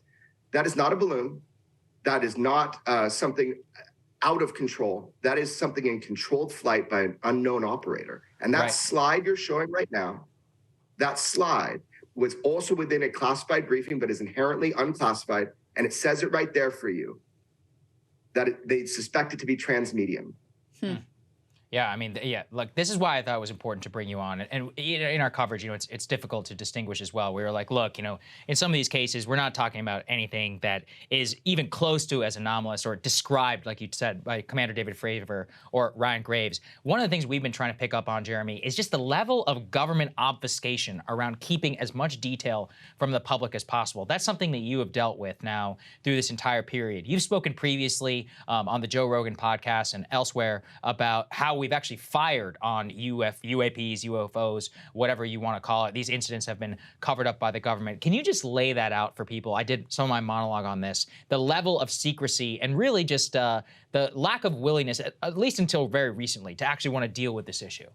That is not a balloon. That is not something out of control. That is something in controlled flight by an unknown operator. And that slide you're showing right now, that slide was also within a classified briefing, but is inherently unclassified. And it says it right there for you, that they suspect it to be transmedium. Yeah, I mean, look, this is why I thought it was important to bring you on. And in our coverage, it's difficult to distinguish as well. We were like, look, in some of these cases, we're not talking about anything that is even close to as anomalous or described, like you said, by Commander David Fravor or Ryan Graves. One of the things we've been trying to pick up on, Jeremy, is just the level of government obfuscation around keeping as much detail from the public as possible. That's something that you have dealt with now through this entire period. You've spoken previously on the Joe Rogan podcast and elsewhere about how we've actually fired on UAPs, UFOs, whatever you want to call it. These incidents have been covered up by the government. Can you just lay that out for people? I did some of my monologue on this. The level of secrecy and really just the lack of willingness, at least until very recently, to actually want to deal with this issue.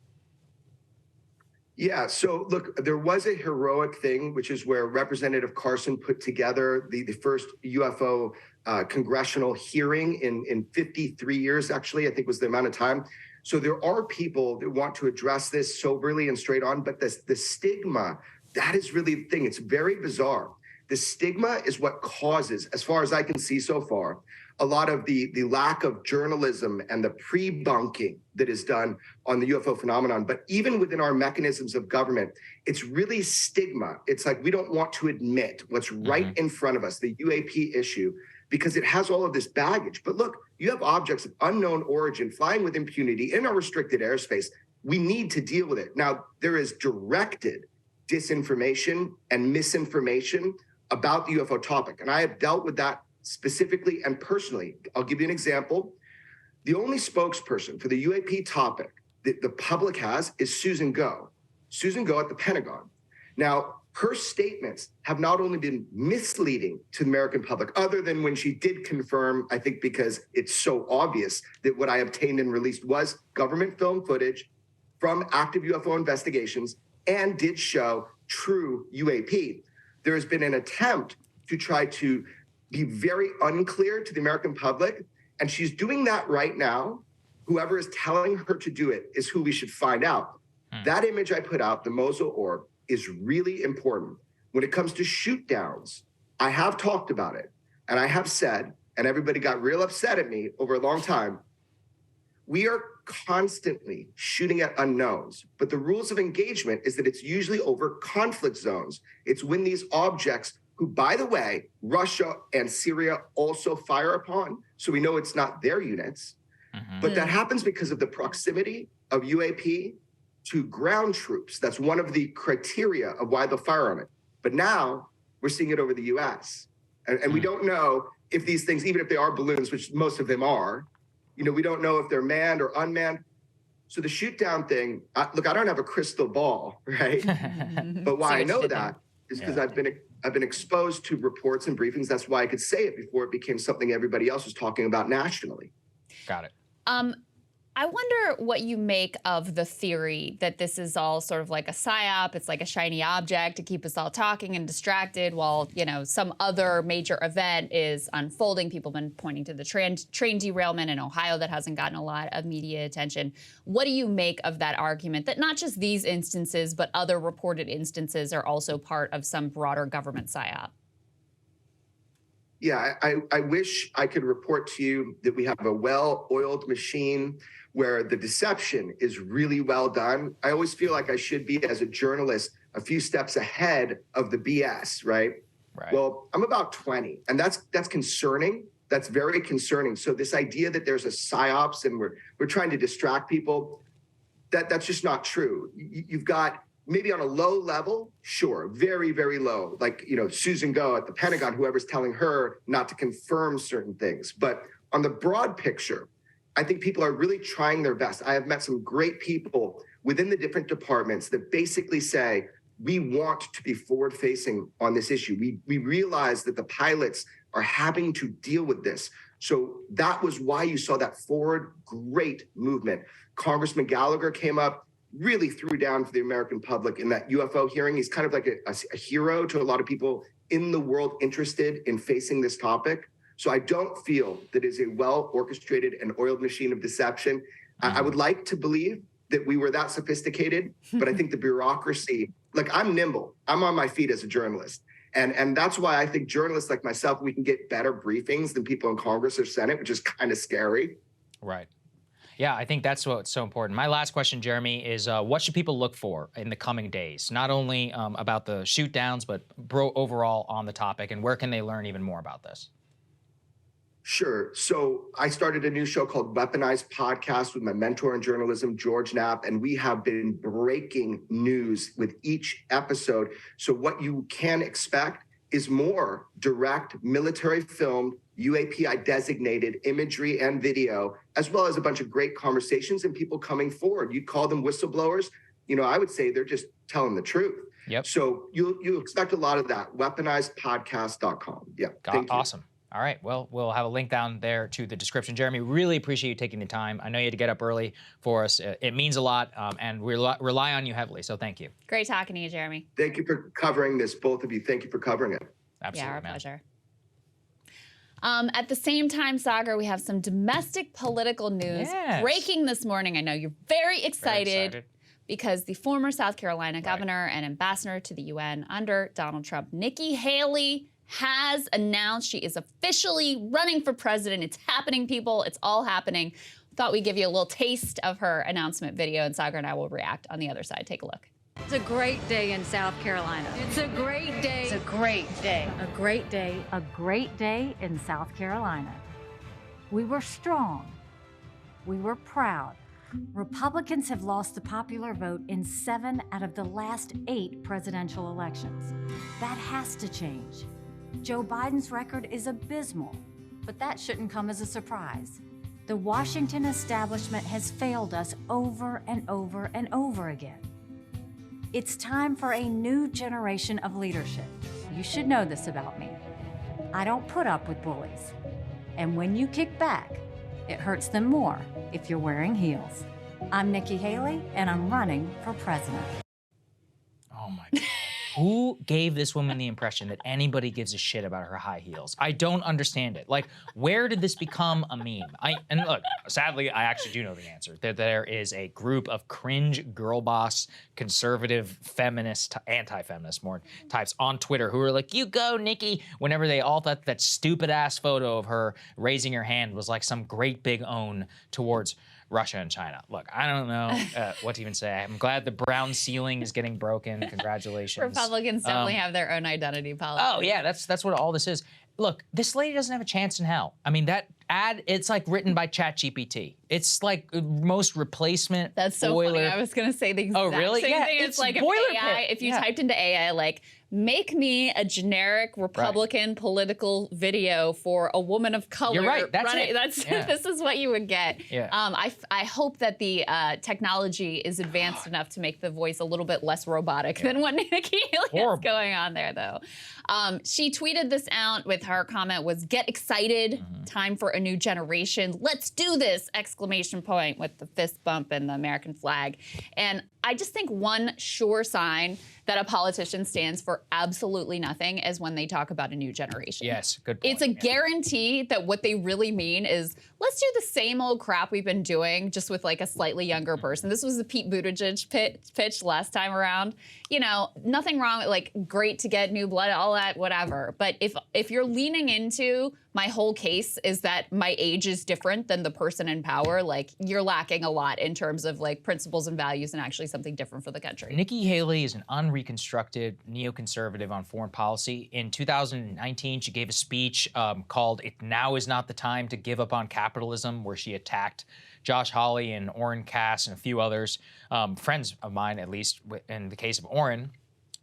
Yeah, so look, there was a heroic thing, which is where Representative Carson put together the first UFO congressional hearing in 53 years, actually, I think was the amount of time. So there are people that want to address this soberly and straight on, but the stigma, that is really the thing. It's very bizarre. The stigma is what causes, as far as I can see so far, a lot of the lack of journalism and the pre-bunking that is done on the UFO phenomenon. But even within our mechanisms of government, it's really stigma. It's like we don't want to admit what's right in front of us, the UAP issue, because it has all of this baggage. But look, you have objects of unknown origin flying with impunity in our restricted airspace. We need to deal with it. Now, there is directed disinformation and misinformation about the UFO topic, and I have dealt with that specifically and personally. I'll give you an example. The only spokesperson for the UAP topic that the public has is Susan Go. Susan Go at the Pentagon. Now, her statements have not only been misleading to the American public, other than when she did confirm, I think because it's so obvious that what I obtained and released was government film footage from active UFO investigations and did show true UAP. There has been an attempt to try to be very unclear to the American public, and she's doing that right now. Whoever is telling her to do it is who we should find out. That image I put out, the Mosul orb, is really important. When it comes to shoot downs, I have talked about it, and I have said, and everybody got real upset at me over a long time, we are constantly shooting at unknowns, but the rules of engagement is that it's usually over conflict zones. It's when these objects, who, by the way, Russia and Syria also fire upon, so we know it's not their units, but that happens because of the proximity of UAP to ground troops. That's one of the criteria of why they'll fire on it. But now we're seeing it over the US. And we don't know if these things, even if they are balloons, which most of them are, we don't know if they're manned or unmanned. So the shoot down thing, look, I don't have a crystal ball, right? But why I know that is because I've been exposed to reports and briefings. That's why I could say it before it became something everybody else was talking about nationally. Got it. I wonder what you make of the theory that this is all sort of like a psyop. It's like a shiny object to keep us all talking and distracted while, some other major event is unfolding. People have been pointing to the train derailment in Ohio that hasn't gotten a lot of media attention. What do you make of that argument that not just these instances, but other reported instances are also part of some broader government psyop? Yeah, I wish I could report to you that we have a well-oiled machine where the deception is really well done. I always feel like I should be, as a journalist, a few steps ahead of the BS, right? Well, I'm about 20, and that's concerning. That's very concerning. So this idea that there's a psyops and we're trying to distract people, that's just not true. You've got maybe on a low level, sure, very, very low, like, Susan Go at the Pentagon, whoever's telling her not to confirm certain things. But on the broad picture, I think people are really trying their best. I have met some great people within the different departments that basically say, we want to be forward-facing on this issue. We realize that the pilots are having to deal with this. So that was why you saw that forward great movement. Congressman Gallagher came up, really threw down for the American public in that UFO hearing. He's kind of like a hero to a lot of people in the world interested in facing this topic. So I don't feel that is a well-orchestrated and oiled machine of deception. I would like to believe that we were that sophisticated, but I think the bureaucracy, like, I'm nimble. I'm on my feet as a journalist. And that's why I think journalists like myself, we can get better briefings than people in Congress or Senate, which is kind of scary. Right. Yeah, I think that's what's so important. My last question, Jeremy, is what should people look for in the coming days? Not only about the shoot downs, but overall on the topic, and where can they learn even more about this? Sure. So I started a new show called Weaponized Podcast with my mentor in journalism, George Knapp, and we have been breaking news with each episode. So what you can expect is more direct military filmed UAPI designated imagery and video, as well as a bunch of great conversations and people coming forward. You call them whistleblowers. I would say they're just telling the truth. Yep. So you expect a lot of that. Weaponizedpodcast.com. Yeah. Thank you. Awesome. All right. Well, we'll have a link down there to the description. Jeremy, really appreciate you taking the time. I know you had to get up early for us. It means a lot, and we rely on you heavily, so thank you. Great talking to you, Jeremy. Thank you for covering this, both of you. Thank you for covering it. Absolutely, yeah, our pleasure. At the same time, Saagar, we have some domestic political news breaking this morning. I know you're very excited because the former South Carolina governor and ambassador to the UN under Donald Trump, Nikki Haley, has announced she is officially running for president. It's happening, people. It's all happening. Thought we'd give you a little taste of her announcement video, and Saagar and I will react on the other side. Take a look. It's a great day in South Carolina. It's a great day. It's a great day. A great day. A great day in South Carolina. We were strong. We were proud. Republicans have lost the popular vote in 7 out of the last 8 presidential elections. That has to change. Joe Biden's record is abysmal, but that shouldn't come as a surprise. The Washington establishment has failed us over and over and over again. It's time for a new generation of leadership. You should know this about me. I don't put up with bullies. And when you kick back, it hurts them more if you're wearing heels. I'm Nikki Haley, and I'm running for president. Oh my God. Who gave this woman the impression that anybody gives a shit about her high heels? I don't understand it. Like, where did this become a meme? And look, sadly, I actually do know the answer. There is a group of cringe girl boss, conservative, feminist, anti-feminist more types on Twitter who are like, you go, Nikki, whenever they all thought that stupid ass photo of her raising her hand was like some great big own towards Russia and China. Look, I don't know what to even say. I'm glad the brown ceiling is getting broken. Congratulations. Republicans definitely have their own identity politics. Oh, yeah, that's what all this is. Look, this lady doesn't have a chance in hell. I mean, that ad, it's like written by ChatGPT. It's like most replacement. That's so funny. I was going to say the exact same thing. It's like if AI, if you typed into AI, like, make me a generic Republican political video for a woman of color. You're right. That's it. This is what you would get. Yeah. I hope that the technology is advanced enough to make the voice a little bit less robotic than what Nikki Haley has going on there, though. She tweeted this out with her comment was, get excited, time for a new generation. Let's do this, exclamation point with the fist bump and the American flag. And I just think one sure sign that a politician stands for absolutely nothing is when they talk about a new generation. Yes, good point. It's a guarantee that what they really mean is, let's do the same old crap we've been doing, just with like a slightly younger person. This was the Pete Buttigieg pitch last time around. You know, nothing wrong with, like, great to get new blood, all that, whatever. But if you're leaning into my whole case is that my age is different than the person in power, like, you're lacking a lot in terms of like principles and values and actually something different for the country. Nikki Haley is an unreconstructed neoconservative on foreign policy. In 2019, she gave a speech called "It Now Is Not the Time to Give Up on Capitalism," where she attacked Josh Hawley and Orrin Cass and a few others, friends of mine, at least in the case of Orrin,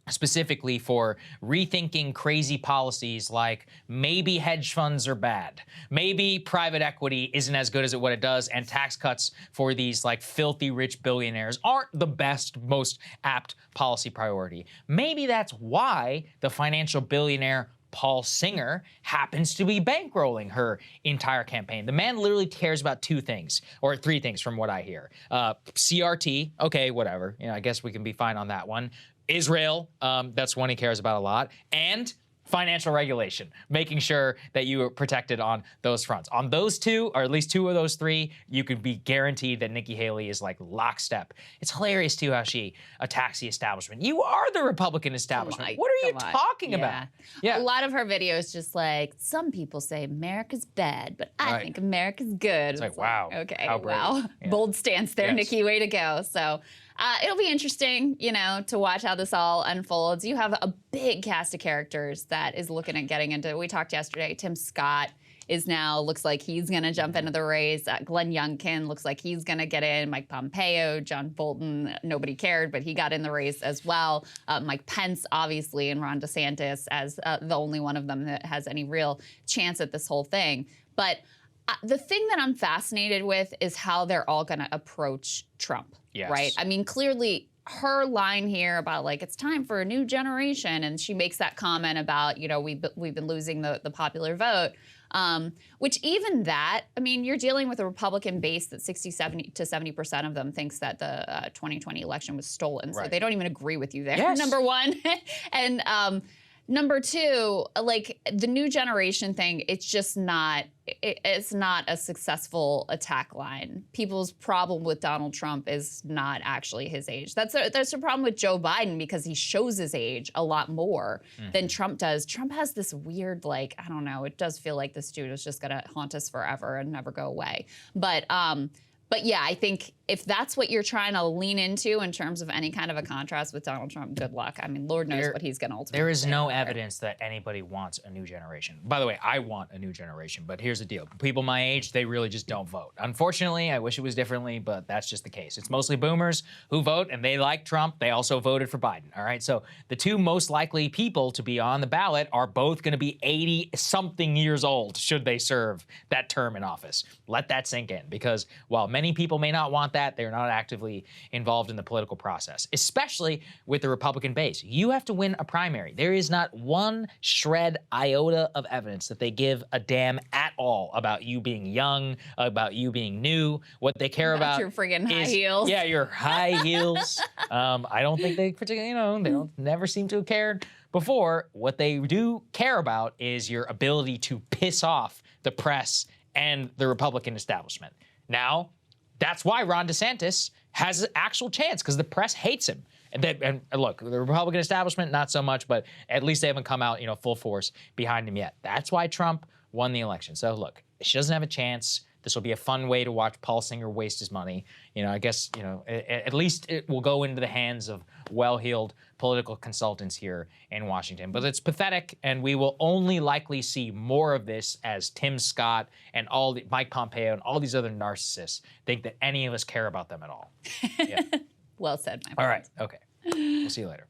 specifically for rethinking crazy policies like maybe hedge funds are bad, maybe private equity isn't as good as what it does, and tax cuts for these like filthy rich billionaires aren't the best, most apt policy priority. Maybe that's why the financial billionaire Paul Singer happens to be bankrolling her entire campaign. The man literally cares about two things, or three things from what I hear. CRT, okay, whatever. You know, I guess we can be fine on that one. Israel, that's one he cares about a lot. And financial regulation, making sure that you are protected on those fronts. On those two, or at least two of those three, you could be guaranteed that Nikki Haley is like lockstep. It's hilarious too how she attacks the establishment. You are the Republican establishment. What are you talking about? Yeah. A lot of her videos just like, some people say America's bad, but I think America's good. It's like, wow. Okay, how brave. wow. Yeah. Bold stance there, Yes. Nikki, way to go. So it'll be interesting, you know, to watch how this all unfolds. You have a big cast of characters that is looking at getting into, we talked yesterday, Tim Scott is now, looks like he's gonna jump into the race. Glenn Youngkin looks like he's gonna get in. Mike Pompeo, John Bolton, nobody cared, but he got in the race as well. Mike Pence, obviously, and Ron DeSantis as the only one of them that has any real chance at this whole thing. But the thing that I'm fascinated with is how they're all gonna approach Trump, right? I mean, clearly her line here about like, it's time for a new generation, and she makes that comment about, you know, we've been losing the popular vote, which even that, I mean, you're dealing with a Republican base that 70 to 70% of them thinks that the 2020 election was stolen. So they don't even agree with you there, number one. And number two, like the new generation thing, it's just not, it's not a successful attack line. People's problem with Donald Trump is not actually his age. That's a problem with Joe Biden because he shows his age a lot more than Trump does. Trump has this weird, like, I don't know, it does feel like this dude is just gonna haunt us forever and never go away. But yeah, I think if that's what you're trying to lean into in terms of any kind of a contrast with Donald Trump, good luck. I mean, Lord knows what he's going to ultimately There is say no about it. evidence that anybody wants a new generation. By the way, I want a new generation, but here's the deal. People my age, they really just don't vote. Unfortunately, I wish it was differently, but that's just the case. It's mostly boomers who vote, and they like Trump. They also voted for Biden, all right? So the two most likely people to be on the ballot are both going to be 80-something years old should they serve that term in office. Let that sink in, because while many people may not want that, they're not actively involved in the political process, especially with the Republican base. You have to win a primary. There is not one shred iota of evidence that they give a damn at all about you being young, about you being new. What they care about your friggin' high is, heels. Yeah, your high heels. I don't think they particularly, you know, they don't never seem to have cared before. What they do care about is your ability to piss off the press and the Republican establishment. Now, that's why Ron DeSantis has an actual chance, because the press hates him. And look, the Republican establishment, not so much, but at least they haven't come out, you know, full force behind him yet. That's why Trump won the election. So look, she doesn't have a chance. This will be a fun way to watch Paul Singer waste his money. You know, I guess, you know, at least it will go into the hands of well-heeled political consultants here in Washington. But it's pathetic, and we will only likely see more of this as Tim Scott and Mike Pompeo and all these other narcissists think that any of us care about them at all. Yeah. Well said, my friend. All right. Okay. We'll see you later.